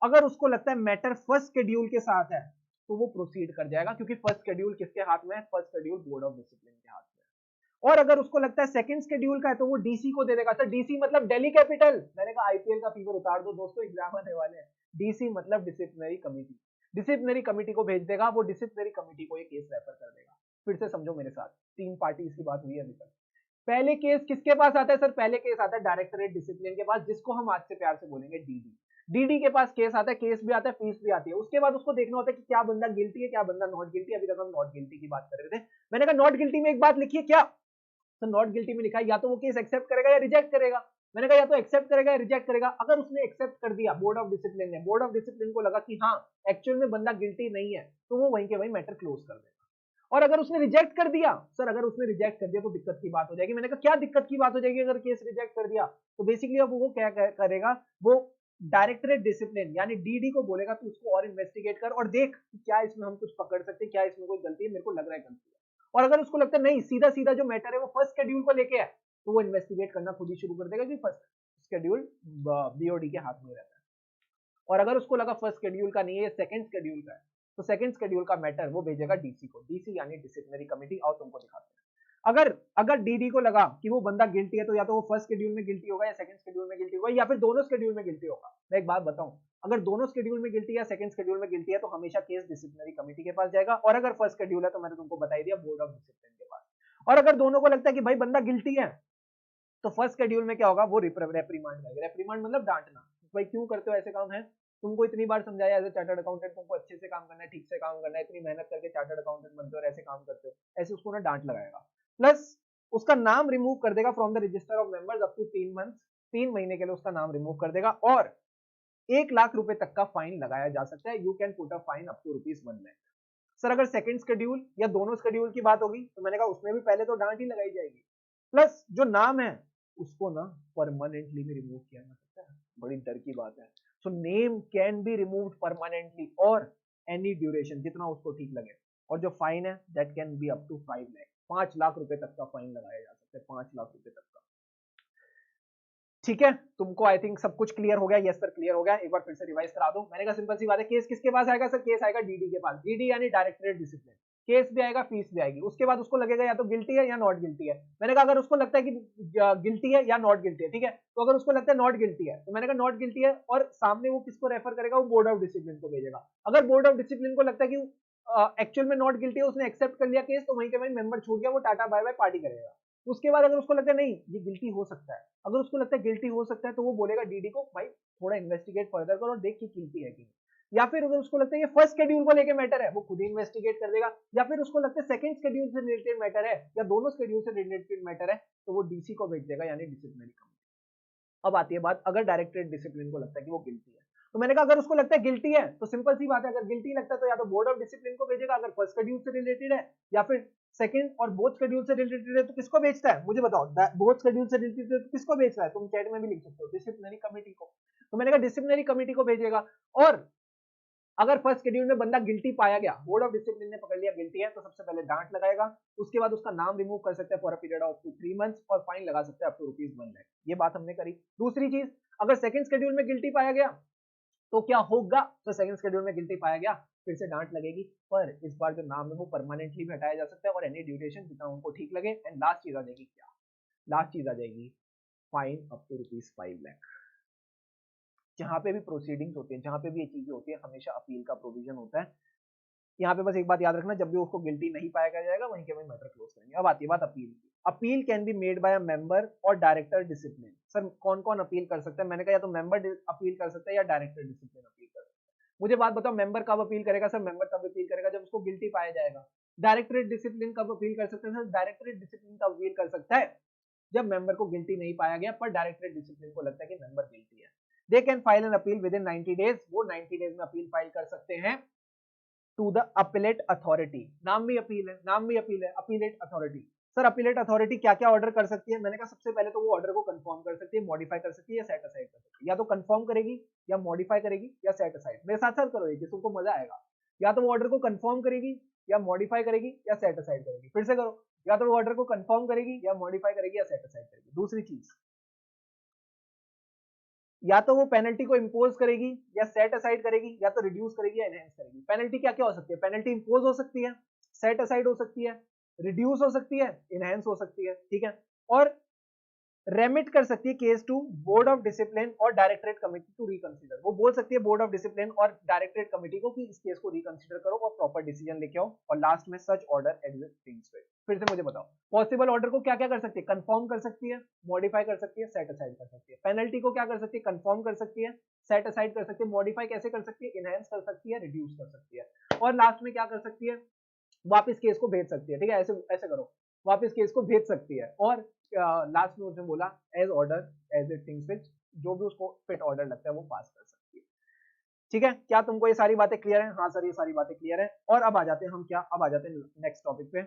A: अगर उसको लगता है मैटर फर्स्ट शेड्यूल के साथ है तो वो प्रोसीड कर जाएगा, क्योंकि फर्स्ट शेड्यूल किसके हाथ में है? First schedule board of discipline के हाथ में है। और अगर उसको लगता है सेकंड शेड्यूल का है तो वो डीसी को दे देगा। सर डीसी मतलब दिल्ली कैपिटल, मैंने कहा आईपीएल का फीवर उतार दो दोस्तों, एग्जाम आने वाले हैं। डीसी मतलब डिसिप्लिनरी कमेटी, डिसिप्लिनरी कमेटी को भेज देगा, वो डिसिप्लिनरी कमेटी को ये केस रेफर कर देगा। फिर से समझो मेरे साथ, तीन पार्टीज की बात हुई है अभी तक। पहले केस किसके पास आता है? सर पहले केस आता है डायरेक्टरेट डिसिप्लिन के पास, जिसको हम आज से प्यार से बोलेंगे डीडी। डीडी के पास केस आता है, केस भी आता है, फीस भी आती है। उसके बाद उसको देखना होता है कि क्या बंदा गिल्टी है, क्या बंदा नॉट गिल्टी। अभी तक हम नॉट गिल्टी की बात कर रहे थे। मैंने कहा नॉट गिल्टी में एक बात लिखिए, क्या? तो नॉट गिल्टी में लिखा है या तो वो केस एक्सेप्ट करेगा या रिजेक्ट करेगा। मैंने कहा या तो एक्सेप्ट करेगा या रिजेक्ट करेगा। अगर उसने एक्सेप्ट कर दिया बोर्ड ऑफ डिसिप्लिन ने, बोर्ड ऑफ डिसिप्लिन को लगा कि हाँ एक्चुअल में बंदा गिल्टी नहीं है, तो वो वहीं के वहीं मैटर क्लोज कर देगा। और अगर उसने रिजेक्ट कर दिया, सर अगर उसने रिजेक्ट कर दिया तो दिक्कत की बात हो जाएगी। मैंने कहा क्या दिक्कत की बात हो जाएगी अगर केस रिजेक्ट कर दिया? तो बेसिकली अब वो क्या करेगा, वो डायरेक्टरेट डिसिप्लिन यानी डीडी को बोलेगा तू उसको और इन्वेस्टिगेट कर और देख क्या इसमें हम कुछ पकड़ सकते हैं, क्या इसमें कोई गलती है, मेरे को लग रहा है गलती है। और अगर उसको लगता है नहीं सीधा सीधा जो मैटर है वो फर्स्ट शेड्यूल को लेके है, तो वो इन्वेस्टिगेट करना खुद ही शुरू कर देगा कि फर्स्ट शेड्यूल बीओडी के हाथ में रहता है। और अगर उसको लगा फर्स्ट शेड्यूल का नहीं है, सेकंड शेड्यूल का है, तो सेकंड शेड्यूल का मैटर वो भेजेगा डीसी को। डीसी यानी डिसिप्लिनरी कमिटी। और तुमको दिखाते हैं अगर डीडी को लगा कि वो बंदा गिल्टी है, तो या तो वो फर्स्ट शेड्यूल में गिल्टी होगा या सेकंड शेड्यूल में गिल्टी होगा या फिर दोनों शेड्यूल में गिल्टी होगा। मैं एक बात बताऊं, अगर दोनों शेड्यूल में गिल्टी या सेकंड शेड्यूल में गिल्टी है तो हमेशा केस डिसिप्लिनरी कमिटी के पास जाएगा। और अगर फर्स्ट शेड्यूल है तो मैंने तुमको बता दिया बोर्ड ऑफ डिसिप्लिन के पास। और अगर दोनों को लगता है कि भाई बंदा गिल्टी है, तो फर्स्ट शेड्यूल में क्या होगा, वो रेप्रीमांड करेगा। रेप्रीमांड मतलब डांटना, भाई क्यों करते हो ऐसे काम है, तुमको इतनी बार समझाया एज ए चार्टर्ड अकाउंटेंट तुमको अच्छे से काम करना है, ठीक से काम करना है, इतनी मेहनत करके चार्टर्ड अकाउंटेंट बनते हो और ऐसे काम करते हो, ऐसे उसको ना डांट लगाएगा। प्लस उसका नाम रिमूव कर देगा from the register of members up to 3 months, 3 महीने के लिए उसका नाम रिमूव कर देगा। और 1 लाख रुपए तक का फाइन लगाया जा सकता है। You can put a fine up to ₹1 lakh. Sir अगर सेकंड शेड्यूल या दोनों शेड्यूल की बात होगी तो मैंने कहा उसमें भी पहले तो डांट ही लगाई जाएगी, प्लस जो नाम है उसको ना परमानेंटली भी रिमूव किया जा सकता है। बड़ी डर की बात है। So name can be removed permanently और एनी ड्यूरेशन, जितना उसको ठीक लगे। और जो फाइन है that can be up to 5 lakh, 5 lakh रुपए तक का फाइन लगाया जा सकता है, 5 लाख रुपए तक का। ठीक है, तुमको आई थिंक सब कुछ क्लियर हो गया। यस सर क्लियर हो गया। एक बार फिर से रिवाइज करा दो। मैंने कहा सिंपल सी बात है, केस किसके पास आएगा सर, केस आएगा डीडी के पास। डीडी यानी डायरेक्टरेट डिसिप्लिन। केस भी आएगा, फीस भी आएगी। उसके बाद उसको लगेगा या तो गिल्टी है या नॉट गिल्टी है। मैंने कहा अगर उसको लगता है कि गिल्टी है या नॉट गिल्टी है, ठीक है, तो अगर उसको लगता है नॉट गिल्टी है तो मैंने कहा नॉट गिल्टी है, और सामने वो किसको रेफर करेगा, वो बोर्ड ऑफ डिसिप्लिन को भेजेगा। अगर बोर्ड ऑफ डिसिप्लिन को लगता है कि एक्चुअल में नॉट गिल्टी है, उसने एक्सेप्ट कर लिया केस, तो वहीं के वहीं मेंबर छूट गया, वो टाटा बाय बाय पार्टी करेगा। उसके बाद अगर उसको लगता है नहीं ये गिल्टी हो सकता है, अगर उसको लगता है गिल्टी हो सकता है, तो वो बोलेगा डीडी को भाई थोड़ा इन्वेस्टिगेट फर्दर करो और देख कि गिल्टी है कि नहीं। या फिर अगर उसको लगता है ये फर्स्ट शेड्यूल को लेके मैटर है, वो खुद ही इन्वेस्टिगेट कर देगा। या फिर उसको लगता है सेकंड शेड्यूल से रिलेटेड मैटर है या दोनों शेड्यूल से रिलेटेड मैटर है, तो वो डीसी को भेज देगा यानी डिसिप्लिनरी कमिटी। अब आती है बात, अगर डायरेक्टरेट डिसिप्लिन को लगता है कि वो गिल्टी है, तो मैंने कहा अगर उसको लगता है गिल्टी है तो सिंपल सी बात है, अगर गिल्टी लगता है तो या तो बोर्ड ऑफ डिसिप्लिन को भेजेगा अगर फर्स्ट शेड्यूल से रिलेटेड है, या फिर सेकंड और बोथ शेड्यूल से रिलेटेड है तो किसको भेजता है मुझे बताओ। बोथ शेड्यूल से रिलेटेड है तो किसको भेजता है, तुम चैट में भी लिख सकते हो, डिसिप्लिनरी कमेटी को। तो मैंने कहा डिसिप्लिनरी कमेटी को भेजेगा। और अगर फर्स्ट शेड्यूल में बंदा गिल्टी पाया गया, बोर्ड ऑफ डिसिप्लिन ने पकड़ लिया गिल्टी है, तो सबसे पहले डांट लगाएगा। उसके बाद उसका नाम रिमूव कर सकते हैं for a period of 3 months और फाइन लगा सकते हैं अप टू ₹1 लाख। ये बात हमने करी। दूसरी चीज, अगर सेकंड शेड्यूल में गिल्टी पाया गया तो क्या होगा, तो सेकंड शेड्यूल में गिल्टी पाया गया फिर से डांट लगेगी, पर इस बार जो नाम है वो परमानेंटली भी हटाया जा सकता है और एनी ड्यूरेशन जितना उनको ठीक लगे। एंड लास्ट चीज आ जाएगी क्या, लास्ट चीज आ जाएगी फाइन अप टू ₹5 लाख। जहां पे भी प्रोसीडिंग्स होती है, जहां पे भी ये चीजें होती है, हमेशा अपील का प्रोविजन होता है। यहाँ पे बस एक बात याद रखना, जब भी उसको गिल्टी नहीं पाया जाएगा वहीं के वहीं मैटर क्लोज करेंगे। अब आती है बात अपील की। Appeal can be made by a member और डायरेक्टर डिसिप्लिन। सर कौन कौन अपील कर सकता है, मैंने कहा या तो मेंबर अपील कर सकता है या डायरेक्टर डिसिप्लिन अपील कर सकता है। मुझे बात बताओ मेंबर कब अपील करेगा, सर मेंबर तब अपील करेगा जब उसको गिल्टी पाया जाएगा। डायरेक्टरेट डिसिप्लिन कब अपील कर सकते हैं, सर डायरेक्टरेट डिसिप्लिन कब अपील कर सकता है, जब मेंबर को गिल्टी नहीं पाया गया पर डायरेक्टरेट डिसिप्लिन को लगता है कि मेंबर गिल्टी है। They can file an appeal with in 90 days. वो 90 डेज में अपील फाइल कर सकते हैं टू द अपीलेट अथॉरिटी। नाम भी अपील है, नाम भी अपील है, appellate authority. Sir appellate authority क्या क्या ऑर्डर कर सकती है, मैंने कहा सबसे पहले तो वो ऑर्डर को कंफर्म कर सकती है, मॉडिफाई कर सकती है या सेट असाइड कर सकती है। या तो कंफर्म करेगी या मॉडिफाई करेगी या सेट असाइड। मेरे साथ साथ करो ये, जिसको मजा आएगा। या तो वो ऑर्डर को कंफर्म करेगी या मॉडिफाई करेगी या सेट असाइड करेगी। फिर से करो, या तो वो ऑर्डर को कंफर्म करेगी या मॉडिफाई करेगी या सेट असाइड करेगी। दूसरी चीज, या तो वो पेनल्टी को इंपोज करेगी या सेट असाइड करेगी या तो रिड्यूस करेगी या एनहेंस करेगी। पेनल्टी क्या क्या हो सकती है, पेनल्टी इंपोज हो सकती है, सेट असाइड हो सकती है, रिड्यूस हो सकती है, इनहेंस हो सकती है, ठीक है। और रेमिट कर सकती है case to board of discipline और डायरेक्टरेट कमेटी टू रिकंसीडर। वो बोल सकती है बोर्ड ऑफ डिसिप्लिन और डायरेक्टरेट कमेटी को कि इस केस को रिकंसीडर करो और प्रॉपर डिसीजन लेके आओ। और लास्ट में सच ऑर्डर एग्जिस्ट। फिर से मुझे बताओ, पॉसिबल ऑर्डर को क्या क्या कर सकती है, कंफर्म कर सकती है, मॉडिफाई कर सकती है, सेट असाइड कर सकती है। पेनल्टी को क्या कर सकती है, कंफर्म कर सकती है, सेट असाइड कर सकती है, मॉडिफाई कैसे कर सकती है, इनहेंस कर सकती है, रिड्यूस कर सकती है। और लास्ट में क्या कर सकती है, वापस केस को भेज सकती है। ठीक है, ऐसे ऐसे करो, वापस केस को भेज सकती है। और लास्ट में उसने बोला as order as it things which, जो भी उसको फिट ऑर्डर लगता है वो पास कर सकती है। ठीक है, क्या तुमको ये सारी बातें क्लियर है? हाँ सर ये सारी बातें क्लियर है। और अब आ जाते हैं हम क्या, अब आ जाते हैं नेक्स्ट टॉपिक पे,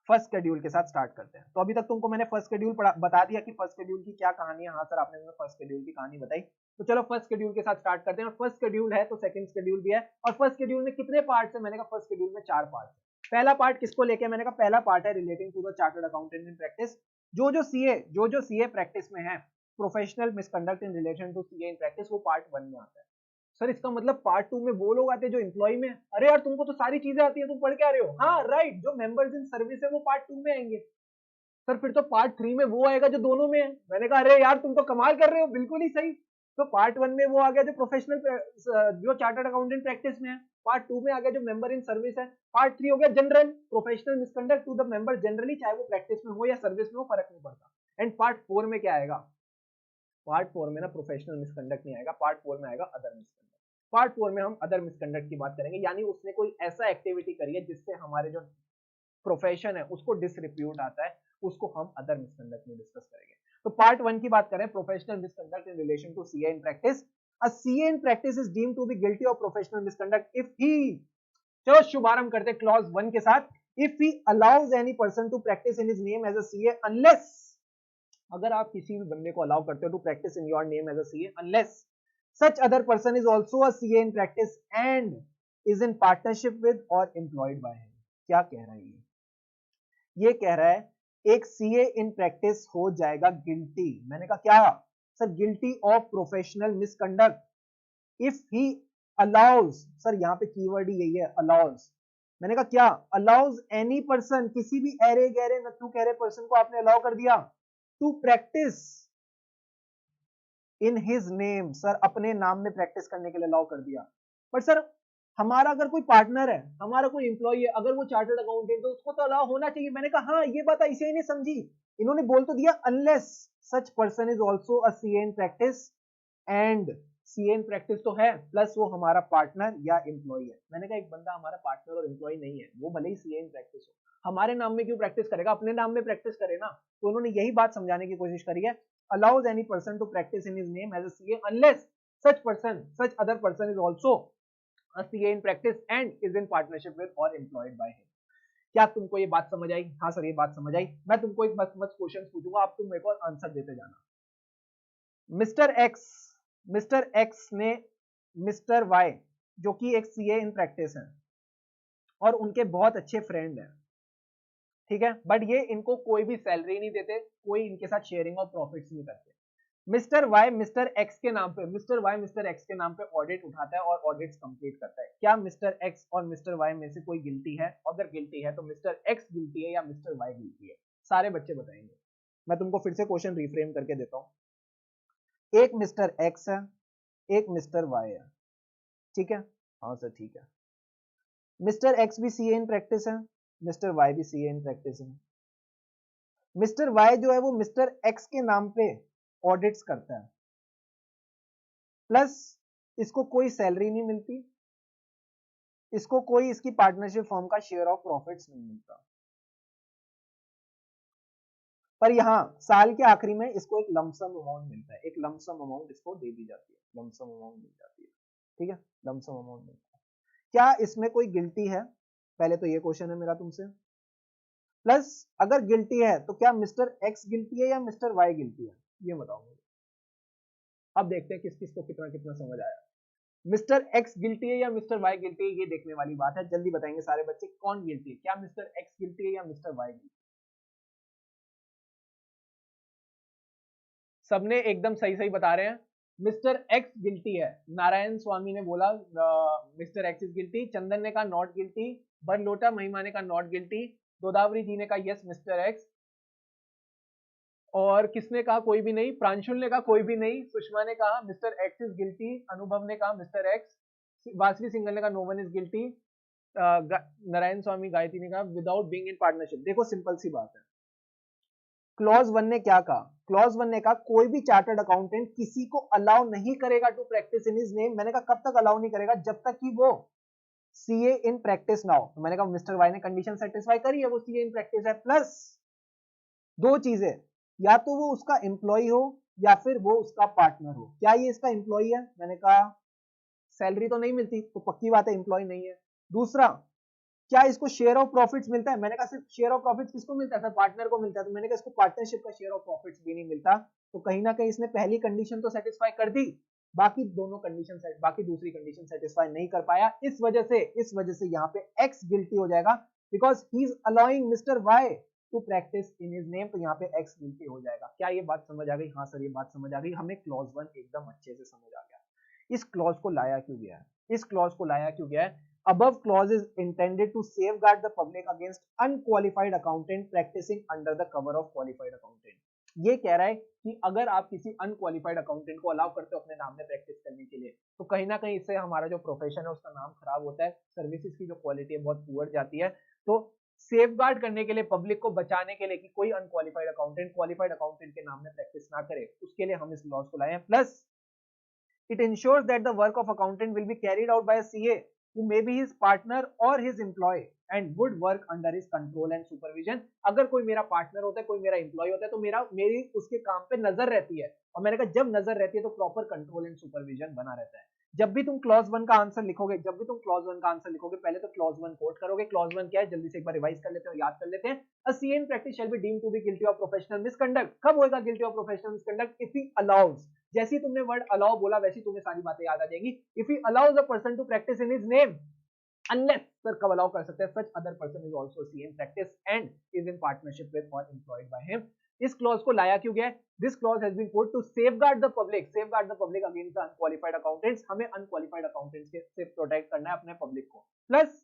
A: फर्स्ट शेड्यूल के साथ स्टार्ट करते हैं। तो अभी तक तुमको मैंने फर्स्ट शेड्यूल बता दिया कि फर्स्ट शेड्यूल की क्या कहानी है। हाँ सर आपने फर्स्ट शेड्यूल की कहानी बताई, तो चलो फर्स्ट शेड्यूल के साथ स्टार्ट करते हैं। और फर्स्ट शेड्यूल है तो सेकंड शेड्यूल भी है, और फर्स्ट शेड्यूल में कितने पार्ट्स है? मैंने कहा फर्स्ट शेड्यूल में 4 पार्ट है। पहला पार्ट किसको लेके? मैंने कहा पहला पार्ट है relating to the chartered accountant in practice. जो सीए प्रैक्टिस में है, professional misconduct in relation to CA in practice, वो पार्ट 1 में आता है। सर इसका मतलब पार्ट 2 में वो लोग आते हैं जो एम्प्लॉय में, अरे यार तुमको तो सारी चीजें आती है, तुम पढ़ के आ रहे हो। हाँ राइट, जो मेंबर्स इन सर्विस है वो पार्ट 2 में आएंगे। सर फिर तो पार्ट 3 में वो आएगा जो दोनों में है। मैंने कहा अरे यार तुम तो कमाल कर रहे हो, बिल्कुल ही सही। तो पार्ट 1 में वो आ गया जो प्रोफेशनल, जो चार्टर्ड अकाउंटेंट प्रैक्टिस में है। पार्ट 2 में आ गया जो मेंबर इन सर्विस है। पार्ट 3 हो गया general, professional misconduct to the member generally, चाहे वो प्रैक्टिस में हो या सर्विस में हो, फर्क नहीं पड़ता। एंड पार्ट 4 में क्या आएगा? पार्ट 4 में ना प्रोफेशनल मिसकंडक्ट नहीं आएगा, पार्ट 4 में आएगा अदर मिसकंडक्ट। पार्ट 4 में हम अदर मिसकंडक्ट की बात करेंगे, यानी उसने कोई ऐसा एक्टिविटी करी है जिससे हमारे जो प्रोफेशन है उसको डिसरिप्यूट आता है, उसको हम अदर मिसकंडक्ट में डिस्कस करेंगे। तो पार्ट 1 की बात करें, professional misconduct in relation to CA in practice. A CA in practice is deemed to be guilty of professional misconduct if he, चलो शुभारंभ करते क्लॉज 1 के साथ, if he allows any person to practise in his name as a CA unless, अगर आप किसी भी बंदे को अलाउ करते हो to practise in your name as a CA unless such other person is also a CA in practice and is in partnership with or employed by him। क्या कह रहा है ये कह रहा है एक CA in practice हो जाएगा गिल्टी। मैंने कहा क्या sir? Guilty of professional misconduct if he allows, sir यहां पे कीवर्ड ही यही है अलाउज। मैंने कहा क्या? अलाउज एनी पर्सन, किसी भी अरे गहरे नथु कहरे पर्सन को आपने अलाउ कर दिया to practise in his name, sir अपने नाम में प्रैक्टिस करने के लिए अलाउ कर दिया। पर सर हमारा अगर कोई पार्टनर है, हमारा कोई एम्प्लॉय है, अगर वो चार्टर्ड अकाउंटेंट है तो उसको तो अलाउ होना चाहिए। मैंने कहा हाँ ये बात ऐसे ही नहीं समझी, इन्होंने बोल तो दिया unless such person is also a CA in practice, and CA in practice तो है प्लस वो हमारा पार्टनर या एम्प्लॉय है। मैंने कहा एक बंदा हमारा पार्टनर और एम्प्लॉय नहीं है, वो भले ही सीए इन प्रैक्टिस हो, हमारे नाम में क्यों प्रैक्टिस करेगा? अपने नाम में प्रैक्टिस करे ना। तो उन्होंने यही बात समझाने की कोशिश करी है, allows any person to practice in his name as a CA unless such other person is also a CA in practice and is in partnership with or employed by him। क्या तुमको ये बात समझ आई? हाँ सर ये बात समझ आई। मैं तुमको एक बस क्वेश्चन पूछूंगा, आप तुम मेरे को आंसर देते जाना। मिस्टर एक्स ने मिस्टर वाई, जो कि एक सीए इन प्रैक्टिस है और उनके बहुत अच्छे फ्रेंड हैं, ठीक है, बट ये इनको कोई भी सैलरी नहीं देते, कोई इनके साथ शेयरिंग ऑफ प्रॉफिट्स नहीं करते। मिस्टर वाई मिस्टर एक्स के नाम पे ऑडिट उठाता है और ऑडिट्स कंप्लीट करता है। क्या मिस्टर एक्स और मिस्टर वाई में से कोई गिल्टी है? अगर गिल्टी है तो मिस्टर एक्स गिल्टी है या मिस्टर वाई गिल्टी है? सारे बच्चे बताएंगे। मैं तुमको फिर से क्वेश्चन रिफ्रेम करके देता हूं। एक मिस्टर एक्स है, एक मिस्टर वाई है, ठीक है? हाँ सर ठीक है। मिस्टर एक्स भी सीए इन प्रैक्टिस है, मिस्टर वाई भी सीए इन प्रैक्टिस है। मिस्टर वाई जो है वो मिस्टर एक्स के नाम पे ऑडिट्स करता है, प्लस इसको कोई सैलरी नहीं मिलती, इसको कोई इसकी पार्टनरशिप फर्म का शेयर ऑफ प्रॉफिट्स नहीं मिलता, पर यहां साल के आखिरी में इसको एक लमसम अमाउंट मिलता है, एक लमसम अमाउंट इसको दे दी जाती है, लमसम अमाउंट मिल जाती है, ठीक है? लमसम अमाउंट मिलता है। क्या इसमें कोई गिल्टी है? पहले तो ये क्वेश्चन है मेरा तुमसे। प्लस अगर गिल्टी है तो क्या मिस्टर एक्स गिल्टी है या मिस्टर वाई गिल्टी है? ये बताओ मुझे। अब देखते हैं किस किस को कितना कितना समझ आया। मिस्टर एक्स गिल्टी है या मिस्टर वाई गिल्टी है, ये देखने वाली बात है। जल्दी बताएंगे सारे बच्चे कौन गिल्टी है, क्या मिस्टर एक्स गिल्टी है या मिस्टर वाई गिल्टी? सबने एकदम सही सही बता रहे हैं, मिस्टर एक्स गिल्टी है। नारायण स्वामी ने बोला मिस्टर एक्स इज गिल्टी, चंदन ने कहा नॉट गिल्टी, बरलोटा महिमा ने कहा नॉट गिल्टी, गोदावरी जी ने कहा यस मिस्टर एक्स, और किसने कहा कोई भी नहीं? प्रांशुल ने कहा कोई भी नहीं, सुषमा ने कहा मिस्टर एक्स इज गिल्टी, अनुभव ने कहा मिस्टर एक्स, वासवी सिंगल ने कहा no one is guilty, Narayan Swami Gayatri ने कहा विदाउट बीइंग इन पार्टनरशिप। देखो सिंपल सी बात है, क्लॉज 1 ने क्या कहा? क्लॉज 1 ने कहा कोई भी चार्टर्ड अकाउंटेंट किसी को अलाउ नहीं करेगा to practise in his name. मैंने कहा कब तक अलाउ नहीं करेगा? जब तक कि वो सीए इन प्रैक्टिस ना हो। तो मैंने कहा मिस्टर वाई ने कंडीशन सेटिस्फाई करी है, वो सीए इन प्रैक्टिस है, प्लस दो चीजें, या तो वो उसका एम्प्लॉय हो या फिर वो उसका पार्टनर हो। क्या ये इसका एम्प्लॉय है? मैंने कहा सैलरी तो नहीं मिलती, तो पक्की बात है एम्प्लॉय नहीं है। दूसरा, क्या इसको शेयर ऑफ प्रॉफिट्स मिलता है? मैंने कहा सिर्फ शेयर ऑफ प्रॉफिट्स किसको मिलता है? सर पार्टनर को मिलता है। तो मैंने कहा इसको पार्टनरशिप का शेयर ऑफ प्रॉफिट्स भी नहीं मिलता। तो कहीं ना कहीं इसने पहली कंडीशन तो सेटिस्फाई कर दी, बाकी दोनों कंडीशन बाकी दूसरी कंडीशन सेटिस्फाई नहीं कर पाया। इस वजह से यहाँ पे एक्स गिल्टी हो जाएगा, because he is allowing mister Y to practise in his name. तो यहाँ पे एक्स गिल्टी हो जाएगा। क्या ये बात समझ आ गई? हाँ सर ये बात समझ आ गई, हमें क्लॉज 1 एकदम अच्छे से समझ आ गया। इस क्लॉज को लाया क्यों गया है? इस क्लॉज को लाया क्यों गया है? Above clause is intended to safeguard the public against unqualified accountant practicing under the cover of qualified accountant। ये कह रहा है कि अगर आप किसी अनक्वालिफाइड अकाउंटेंट को अलाउ करते हो अपने नाम में प्रैक्टिस करने के लिए, तो कहीं ना कहीं इससे हमारा जो प्रोफेशन है उसका नाम खराब होता है, सर्विसेज की जो क्वालिटी है बहुत पुअर जाती है। तो सेफ गार्ड करने के लिए, पब्लिक को बचाने के लिए कि कोई अनक्वालिफाइड अकाउंटेंट क्वालिफाइड अकाउंटेंट के नाम में प्रैक्टिस ना करे, उसके लिए हम इस लॉज को लाए हैं। Plus it ensures that the work of accountant will be carried out by a CA who may be his partner or his employee and would work under his control and supervision। अगर कोई मेरा partner होता है, कोई मेरा employ होता है, तो मेरी उसके काम पे नजर रहती है। और मैंने कहा जब नजर रहती है तो प्रॉपर कंट्रोल एंड सुपरविजन बना रहता है। जब भी तुम क्लॉज 1 का आंसर लिखोगे, पहले तो क्लॉज 1 कोट करोगे। क्लॉज 1 क्या है? जल्दी से एक बार रिवाइज कर लेते हैं, याद कर लेते हैं। A CA in practice shall be deemed to be guilty of professional misconduct। कब होएगा guilty of professional misconduct? If he allows, जैसे ही तुमने वर्ड अलाउ बोला वैसे ही तुम्हें सारी बातें याद आ जाएंगी। If he allows a person to practice in his name, unless sir कब अलाउ कर सकते हैं? such other person is also CA in practice and is in partnership with or employed by him। इस क्लॉज को लाया क्यों गया? This clause has been put to safeguard the public against the unqualified accountants. हमें unqualified accountants से protect करना है अपने पब्लिक को। Plus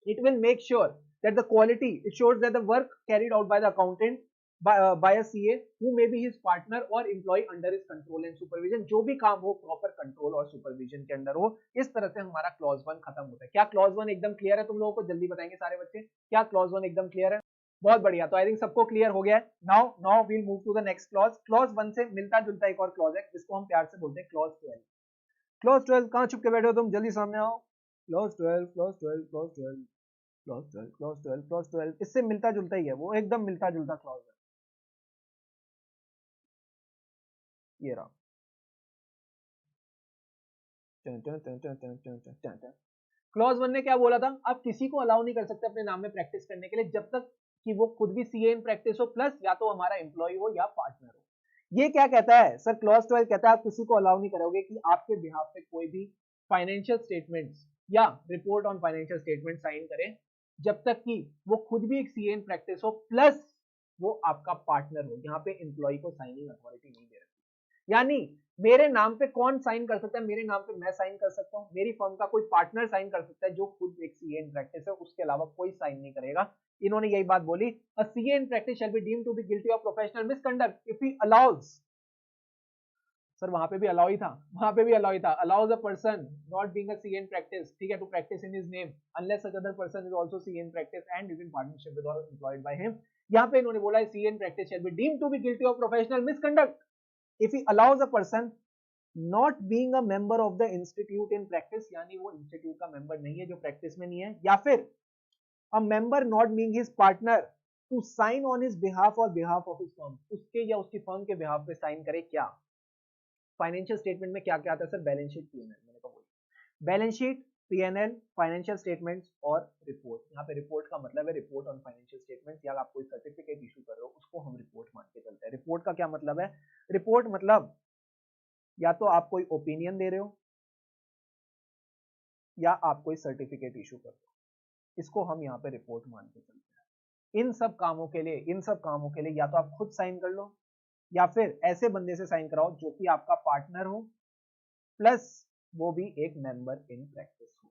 A: it will make sure that the quality, it shows that the work carried out by the accountant by a CA who may be his partner or employee under his control and supervision, जो भी काम हो proper control और supervision के अंदर हो। इस तरह से हमारा क्लॉज 1 खत्म होता है। क्या क्लॉज 1 एकदम क्लियर है? तुम लोगों को जल्दी बताएंगे सारे बच्चे, क्या क्लॉज 1 एकदम क्लियर है? बहुत बढ़िया, तो आई थिंक सबको क्लियर हो गया है। Now we'll move to the next clause. Clause 1 से मिलता जुलता एक और क्लॉज है जिसको हम प्यार से बोलते हैं क्लॉज 12। क्लॉज 12 कहां छुप के बैठे हो तुम? जल्दी सामने आओ। Clause 12, clause 12, clause 12, clause 12, clause 12, clause 12, इससे मिलता जुलता ही है, वो एकदम मिलता जुलता क्लॉज है। ये रहा। क्लॉज 1 ने क्या बोला था? आप किसी को अलाउ नहीं कर सकते अपने नाम में प्रैक्टिस करने के लिए जब तक कि वो खुद भी सीए इन प्रैक्टिस हो, प्लस या तो हमारा एम्प्लॉय हो या पार्टनर हो। ये क्या कहता है सर? क्लॉज 12 कहता है आप किसी को अलाउ नहीं करोगे कि आपके बिहाफ पे कोई भी फाइनेंशियल स्टेटमेंट्स या report on financial statement sign करें जब तक कि वो खुद भी एक सीए इन प्रैक्टिस हो, प्लस वो आपका पार्टनर हो। यहाँ पे एम्प्लॉय को साइनिंग अथॉरिटी नहीं दे रखी। यानी मेरे नाम पे कौन साइन कर सकता है? मेरे नाम पे मैं साइन कर सकता हूँ, मेरी फर्म का कोई पार्टनर साइन कर सकता है जो खुद एक सीए इन प्रैक्टिस है, उसके अलावा कोई साइन नहीं करेगा। इन्होंने यही बात बोली, a CA in practice shall be deemed to be guilty of professional misconduct if he allows. Sir वहां पे भी अलाउ ही था, वहां पे भी अलाउ ही था। Allows a person not being a CA in practice, ठीक है, to practise in his name unless such other person is also CA in practice and is in partnership with or employed by him. यहाँ पे इन्होंने बोला CA in practice shall be deemed to be guilty of professional misconduct if he allows a person not being a member of the institute in practice, यानी वो institute का member नहीं है जो प्रैक्टिस में नहीं है, या फिर a member not being his partner to sign on his behalf और बिहाफ ऑफ हिज फर्म, उसके या उसकी फर्म के बिहाफ पे साइन करे। क्या फाइनेंशियल स्टेटमेंट में क्या क्या आता है सर? Balance sheet, PNL. मैंने कहा वही balance sheet, PNL, financial statements और रिपोर्ट। यहाँ पे रिपोर्ट का मतलब है रिपोर्ट ऑन फाइनेंशियल स्टेटमेंट्स, या आप कोई सर्टिफिकेट इशू कर रहे हो उसको हम रिपोर्ट मान के चलते हैं। रिपोर्ट का क्या मतलब है? रिपोर्ट मतलब या तो आप कोई ओपिनियन दे रहे हो या आप कोई सर्टिफिकेट इशू कर रहे हो, इसको हम यहाँ पे रिपोर्ट मान के चलते हैं। इन सब कामों के लिए या तो आप खुद साइन कर लो या फिर ऐसे बंदे से साइन कराओ जो कि आपका पार्टनर हो, प्लस वो भी एक मेंबर इन प्रैक्टिस हो।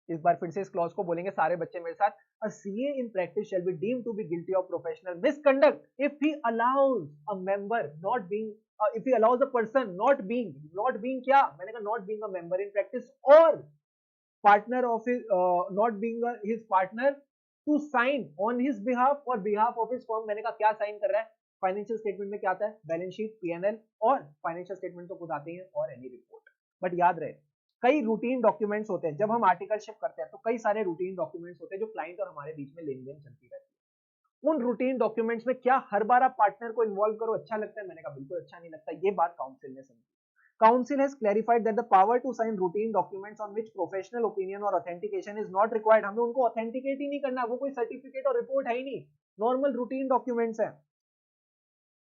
A: इस बार फिर से इस क्लॉज को बोलेंगे सारे बच्चे मेरे साथ। A CA in practice shall be deemed to be guilty of professional misconduct if he allows a member not being if he allows a person not being क्या? मैंने कहा not being a member in practice or partner of his not being his partner to sign on his behalf or behalf of his firm। मैंने कहा क्या sign कर रहा है? Financial statement में क्या आता है? बैलेंस शीट, पीएनएल, और फाइनेंशियल स्टेटमेंट तो खुद आते हैं, और एनी रिपोर्ट। बट याद रहे कई रूटीन डॉक्यूमेंट्स होते हैं, जब हम आर्टिकलशिप करते हैं तो कई सारे रूटीन डॉक्यूमेंट्स होते हैं जो क्लाइंट और हमारे बीच में लेन देन चलती रहती है। उन रूटीन डॉक्यूमेंट्स में क्या हर बार आप पार्टनर को इन्वॉल्व करो अच्छा लगता है? मैंने कहा बिल्कुल अच्छा नहीं लगता। ये बात काउंसिल ने समझी। Council has clarified that the power to sign routine documents on which professional opinion or authentication is not required. हमें उनको authenticate ही नहीं करना, वो कोई सर्टिफिकेट और रिपोर्ट है ही नहीं, नॉर्मल रूटीन डॉक्यूमेंट्स है।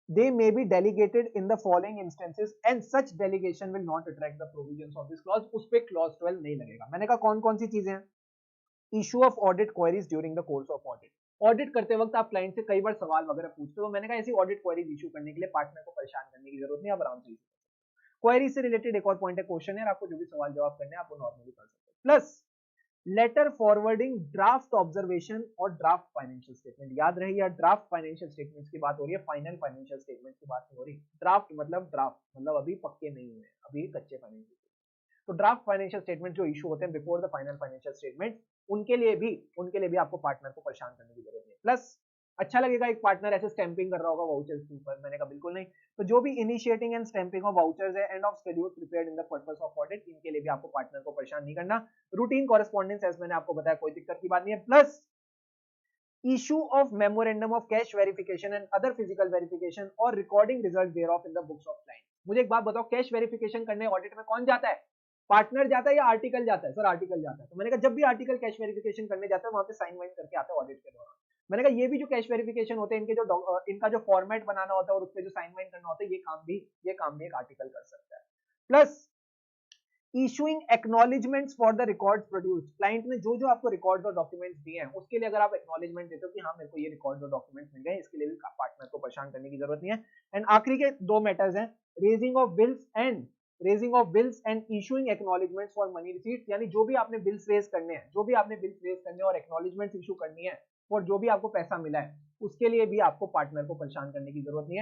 A: They may be delegated in the following instances and such delegation will not attract the provisions of this clause. उस पे clause 12 नहीं लगेगा। मैंने कहा कौन कौन सी चीजें हैं? Issue of audit queries during the course of audit. Audit करते वक्त आप क्लाइंट से कई बार सवाल वगैरह पूछते हो, मैंने कहा ऐसी ऑडिट क्वेरीज इशू करने के लिए पार्टनर को परेशान करने की जरूरत नहीं, आप आराम से क्वेरी से रिलेटेड एक और पॉइंट है क्वेश्चन है, आपको जो भी सवाल जवाब करने हैं आप वो नॉर्मली कर सकते हैं। Plus letter forwarding draft observation और ड्राफ्ट फाइनेंशियल स्टेटमेंट। याद रहे यार, ड्राफ्ट फाइनेंशियल स्टेटमेंट्स की बात हो रही है, फाइनल फाइनेंशियल स्टेटमेंट्स की बात नहीं हो रही। ड्राफ्ट मतलब अभी पक्के नहीं हुए, अभी कच्चे फाइनेंशियल। तो ड्राफ्ट फाइनेंशियल स्टेटमेंट जो इशू होते हैं before the final financial statement, उनके लिए भी आपको पार्टनर को परेशान करने की जरूरत नहीं। प्लस अच्छा लगेगा एक पार्टनर ऐसे स्टैंपिंग कर रहा होगा वाउचर्स के ऊपर, मैंने कहा बिल्कुल नहीं। तो जो भी initiating and stamping of vouchers है and of schedule prepared in the purpose of audit, इनके लिए भी आपको पार्टनर को परेशान नहीं करना। रूटीन कॉरेस्पॉन्डेंस एज मैंने आपको बताया कोई दिक्कत की बात नहीं है। Plus issue of memorandum of cash verification and other physical verification or recording result thereof in the books of client। मुझे एक बात बताओ, कैश वेरिफिकेशन करने ऑडिट में कौन जाता है? पार्टनर जाता है या आर्टिकल जाता है? सर आर्टिकल जाता है। तो मैंने कहा जब भी आर्टिकल कैश वेरिफिकेशन करने जाता है वहां पे साइन वाइन करके आता है ऑडिट के दौरान। मैंने कहा ये भी जो कैश वेरिफिकेशन होते हैं इनका जो फॉर्मेट बनाना होता है और उस पर जो साइन वाइन करना होता है, ये काम भी एक आर्टिकल कर सकता है। Plus issuing acknowledgements for the records produced. Client ने जो आपको रिकॉर्ड्स और डॉक्यूमेंट्स दिए हैं उसके लिए अगर आप एक्नॉलेजमेंट देते हो कि हाँ मेरे को ये रिकॉर्ड्स और डॉक्यूमेंट्स मिल गए, इसके लिए भी पार्टनर को परेशान करने की जरूरत नहीं है। एंड आखिरी के दो मैटर्स हैं, raising of bills and issuing acknowledgements for money receipts. यानी जो भी आपने बिल्स रेज करने हैं और एक्नॉलेजमेंट्स इशू करनी है और जो भी आपको पैसा मिला है उसके लिए भी आपको पार्टनर को परेशान करने की जरूरत नहीं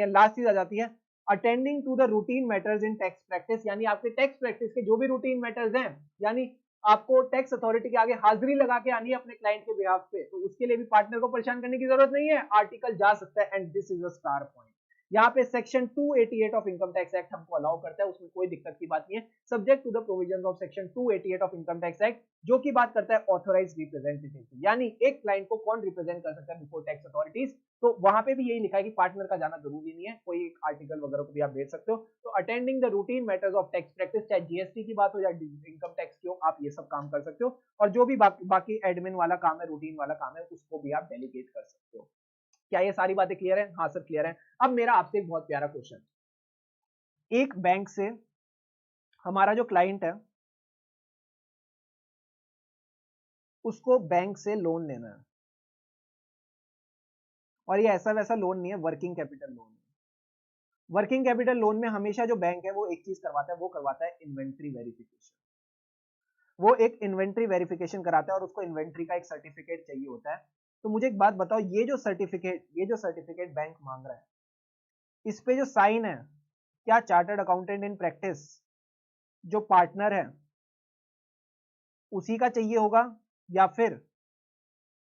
A: है। लास्ट चीज आ जाती है attending to the routine matters in tax practice. यानी आपके टैक्स प्रैक्टिस के जो भी रूटीन मैटर्स हैं, यानी आपको टैक्स अथॉरिटी के आगे हाजिरी लगा के आनी है अपने क्लाइंट के बिहाफ पे, तो उसके लिए भी पार्टनर को परेशान करने की जरूरत नहीं है, आर्टिकल जा सकता है। And this is a star point. यहाँ पे section 288 of income tax act हमको अलाउ करता है, उसमें कोई दिक्कत की बात नहीं है, subject to the provisions of section 288 of income tax act, जो की बात करता है ऑथराइज रिप्रेजेंटेटिव की। यानी एक क्लाइंट को कौन रिप्रेजेंट कर सकता है बिफोर टैक्स अथॉरिटीज, तो वहां पे भी यही लिखा है कि पार्टनर का जाना जरूरी नहीं है, कोई एक आर्टिकल वगैरह को भी आप भेज सकते हो। तो attending the routine matters of tax practice, चाहे जीएसटी की बात हो या इनकम टैक्स की हो, आप ये सब काम कर सकते हो। और जो भी बाकी एडमिन वाला काम है, रूटीन वाला काम है, उसको भी आप डेलीगेट कर सकते हो। क्या ये सारी बातें क्लियर है? हाँ सर क्लियर है। अब मेरा आपसे एक बहुत प्यारा क्वेश्चन, एक बैंक से हमारा जो क्लाइंट है उसको बैंक से लोन लेना है, और ये ऐसा वैसा लोन नहीं है, वर्किंग कैपिटल लोन है। वर्किंग कैपिटल लोन में हमेशा जो बैंक है वो एक चीज करवाता है, वो करवाता है इन्वेंट्री वेरिफिकेशन। वो एक इन्वेंट्री वेरिफिकेशन कराता है और उसको इन्वेंट्री का एक सर्टिफिकेट चाहिए होता है। तो मुझे एक बात बताओ, ये जो सर्टिफिकेट बैंक मांग रहा है, इस पे जो साइन है, क्या चार्टर्ड अकाउंटेंट इन प्रैक्टिस जो पार्टनर है उसी का चाहिए होगा, या फिर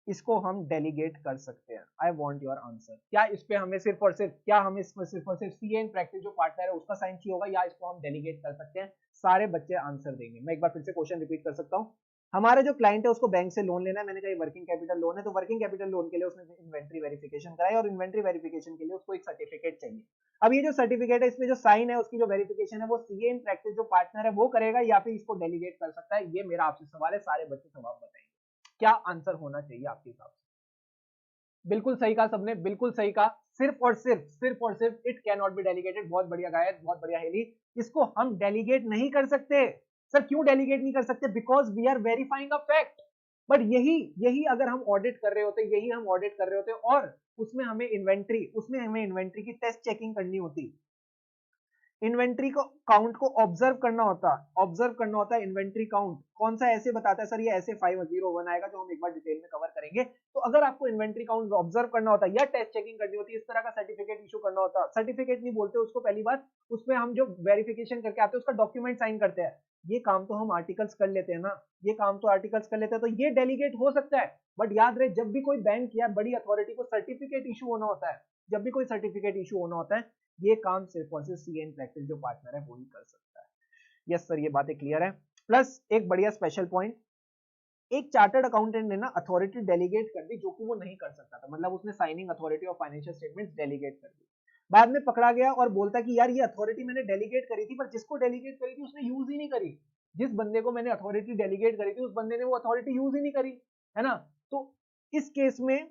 A: इसको हम डेलीगेट कर सकते हैं? I want your answer. क्या इस पे हमें सिर्फ और सिर्फ सीए इन प्रैक्टिस जो पार्टनर है उसका साइन चाहिए होगा, या इसको हम डेलीगेट कर सकते हैं? सारे बच्चे आंसर देंगे। मैं एक बार फिर से क्वेश्चन रिपीट कर सकता हूं। हमारा जो क्लाइंट है उसको बैंक से लोन लेना है, मैंने कहा वर्किंग कैपिटल लोन है, तो वर्किंग कैपिटल लोन के लिए उसने इन्वेंट्री वेरिफिकेशन कराई, और इन्वेंट्री वेरिफिकेशन के लिए उसको एक सर्टिफिकेट चाहिए। अब ये जो सर्टिफिकेट है, इसमें जो साइन है, उसकी जो वेरिफिकेशन है वो सीए इन प्रैक्टिस जो पार्टनर है वो करेगा, या फिर इसको डेलीगेट कर सकता है? ये मेरा आपसे सवाल है, सारे बच्चे जवाब बताएंगे। क्या आंसर होना चाहिए आपके हिसाब से? बिल्कुल सही कहा सबने, बिल्कुल सही कहा। सिर्फ और सिर्फ it can not be delegated. बहुत बढ़िया गायक, बहुत बढ़िया हेली। इसको हम डेलीगेट नहीं कर सकते। सर क्यों डेलीगेट नहीं कर सकते? Because we are verifying a fact. But यही अगर हम ऑडिट कर रहे होते और उसमें हमें इन्वेंट्री की टेस्ट चेकिंग करनी होती, इन्वेंट्री को काउंट को ऑब्जर्व करना होता है इन्वेंट्री काउंट कौन सा ऐसे बताता है, सर ये ऐसे 501 आएगा, जो हम एक बार डिटेल में कवर करेंगे। तो अगर आपको इन्वेंट्री काउंट ऑब्जर्व करना होता है या टेस्ट चेकिंग करनी होती है, इस तरह का सर्टिफिकेट इशू करना होता है। सर्टिफिकेट नहीं बोलते उसको, पहली बात उसमें हम जो वेरिफिकेशन करके आते हैं उसका डॉक्यूमेंट साइन करते हैं। ये काम तो हम आर्टिकल्स कर लेते हैं ना, तो ये डेलीगेट हो सकता है। बट याद रहे, जब भी कोई बैंक या बड़ी अथॉरिटी को सर्टिफिकेट इशू होना होता है, ये काम सिर्फ और सिर्फ सीए इन प्रैक्टिस जो पार्टनर है वो ही कर सकता है। यस सर, ये बातें क्लियर है। प्लस एक बढ़िया स्पेशल पॉइंट, एक चार्टर्ड अकाउंटेंट ने ना अथॉरिटी डेलीगेट कर दी जो कि वो नहीं कर सकता था, मतलब उसने signing authority of financial statements delegate कर दी। बाद में पकड़ा गया और बोलता कि यार ये अथॉरिटी मैंने डेलीगेट करी थी, पर जिसको डेलीगेट करी थी उसने यूज ही नहीं करी। जिस बंदे को मैंने अथॉरिटी डेलीगेट करी थी उस बंदे ने वो अथॉरिटी यूज ही नहीं करी, है ना। तो इस केस में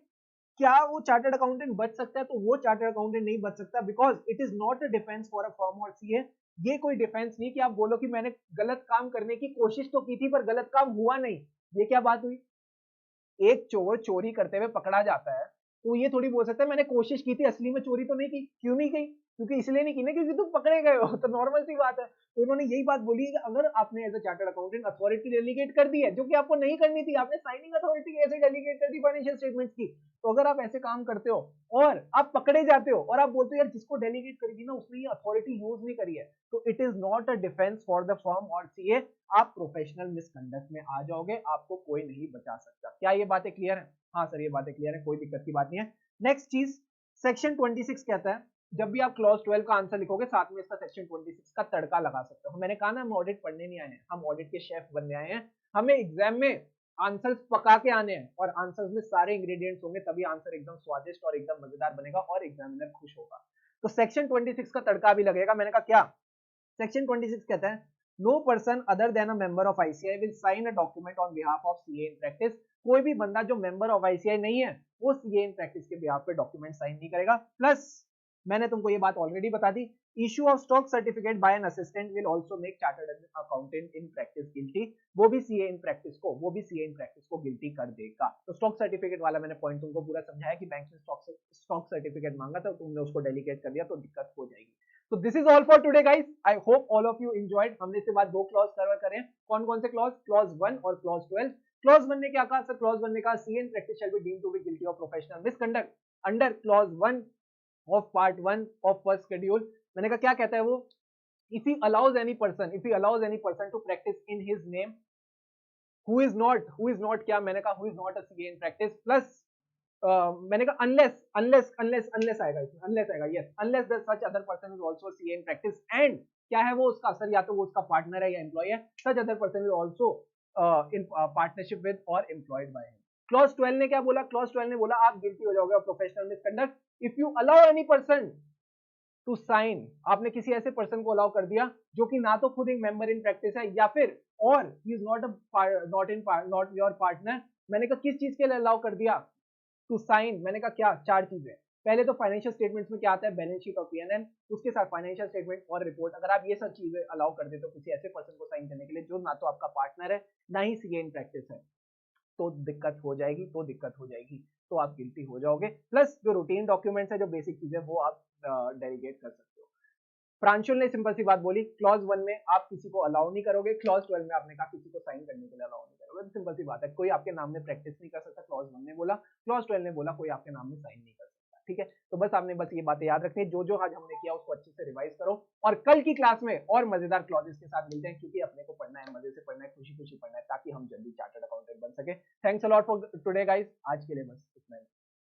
A: क्या वो चार्टर्ड अकाउंटेंट बच सकता है? तो वो चार्टर्ड अकाउंटेंट नहीं बच सकता, because it is not a defence for a firm और सीए। ये कोई डिफेंस नहीं कि आप बोलो कि मैंने गलत काम करने की कोशिश तो की थी पर गलत काम हुआ नहीं। ये क्या बात हुई? एक चोर चोरी करते हुए पकड़ा जाता है तो ये थोड़ी बोल सकता है मैंने कोशिश की थी, असली में चोरी तो नहीं की। क्यों नहीं की? क्योंकि इसलिए नहीं की ना क्योंकि तुम पकड़े गए हो, तो नॉर्मल सी बात है। तो इन्होंने यही बात बोली कि अगर आपने as a chartered accountant authority delegate कर दी है जो कि आपको नहीं करनी थी, आपने साइनिंग अथॉरिटी कैसे डेलीगेट कर दी फाइनेंशियल स्टेटमेंट्स की, तो अगर आप ऐसे काम करते हो और आप पकड़े जाते हो और आप बोलते हो यार जिसको डेलीगेट करी थी ना उसने ये अथॉरिटी यूज नहीं करी है, तो it is not a defence for the firm और सीए। आप प्रोफेशनल मिसकंडक्ट में आ जाओगे, आपको कोई नहीं बचा सकता। क्या ये बातें क्लियर है? हाँ सर ये बातें क्लियर है, कोई दिक्कत की बात नहीं है। नेक्स्ट चीज, सेक्शन 26 कहता है जब भी आप क्लॉज 12 का आंसर लिखोगे साथ में इसका सेक्शन 26 का तड़का लगा सकते हो। मैंने कहा ना हम ऑडिट पढ़ने नहीं आए हैं, हम ऑडिट के शेफ बनने आए हैं। हमें एग्जाम में आंसर्स पका के आने हैं और आंसर्स में सारे इंग्रेडिएंट्स होंगे, तभी आंसर एकदम स्वादिष्ट और एकदम मजेदार बनेगा और एग्जामिनर खुश होगा। तो सेक्शन 26 का तड़का भी लगेगा। मैंने कहा क्या? सेक्शन 26 कहता है no person other than a member of ICAI will sign a document on behalf of CA in practice. कोई भी बंदा जो मेंबर ऑफ आईसीआई नहीं है वो सीए इन प्रैक्टिस के बिहाफ पे डॉक्यूमेंट साइन नहीं करेगा। प्लस मैंने तुमको ये बात ऑलरेडी बता दी, issue of stock certificate by an assistant will also make chartered accountant in practice guilty. वो भी सीए इन प्रैक्टिस को गिल्टी कर देगा। तो स्टॉक सर्टिफिकेट वाला मैंने पॉइंट तुमको पूरा समझाया कि बैंक ने स्टॉक सर्टिफिकेट मांगा था, तुमने उसको डेलीगेट कर दिया तो दिक्कत हो जाएगी। तो this is all for today guys, I hope all of you enjoyed. हमने इसके बाद दो क्लॉज कवर करें। कौन कौन से क्लॉज? क्लॉज 1 और क्लॉज 12। क्लॉज 1 ने क्या कहा सर? क्लॉज 1 ने कहा CA in practice shall be deemed to be guilty of professional misconduct under clause 1 of part 1 of first schedule. मैंने कहा क्या कहता है वो? if he allows any person to practice in his name who is not क्या? मैंने कहा who is not a CA in practice plus मैंने कहा unless आएगा इसमें, unless आएगा, yes, unless the such other person is also CA in practice and क्या है वो उसका असर, या तो वो उसका पार्टनर है या एम्प्लॉय है, such other person is also in partnership with or employed by him। Clause 12 ने क्या बोला? क्लॉज 12 ने बोला आप गिल्टी हो जाओगे professional misconduct if you allow any person to sign. आपने किसी ऐसे पर्सन को अलाउ कर दिया जो कि ना तो खुद एक मेंबर इन प्रैक्टिस है या फिर or he is not your partner. मैंने कहा किस चीज के लिए अलाउ कर दिया? To sign. मैंने कहा क्या? चार चीजें। पहले तो फाइनेंशियल स्टेटमेंट्स में क्या आता है? बैलेंस शीट और पीएनएल, उसके साथ फाइनेंशियल स्टेटमेंट और रिपोर्ट। अगर आप ये सब चीजें अलाउ कर देते हो किसी ऐसे पर्सन को साइन करने के लिए जो ना तो आपका पार्टनर है ना ही सीए इन प्रैक्टिस है, तो दिक्कत हो जाएगी, तो आप गिल्टी हो जाओगे। प्लस जो रूटीन डॉक्यूमेंट्स है, जो बेसिक चीजें, वो आप डेलीगेट कर सकते हो। प्रांशुल ने सिंपल सी बात बोली, क्लॉज 1 में आप किसी को अलाउ नहीं करोगे, क्लॉज 12 में आपने कहा किसी को साइन करने के लिए अलाउ नहीं करोगे। तो सिंपल सी बात है, कोई आपके नाम में प्रैक्टिस नहीं कर सकता, क्लॉज 1 ने बोला। क्लॉज 12 ने बोला कोई आपके नाम में साइन नहीं कर सकता। ठीक है, तो बस आपने बस ये बातें याद रखनी है। जो जो आज हमने किया उसको अच्छे से रिवाइज करो और कल की क्लास में और मजेदार क्लॉजेस के साथ मिलते हैं, क्योंकि अपने को पढ़ना है, मजे से पढ़ना है, खुशी खुशी पढ़ना है, ताकि हम जल्दी चार्टर्ड अकाउंटेंट बन सके। Thanks a lot for today guys, आज के लिए बस।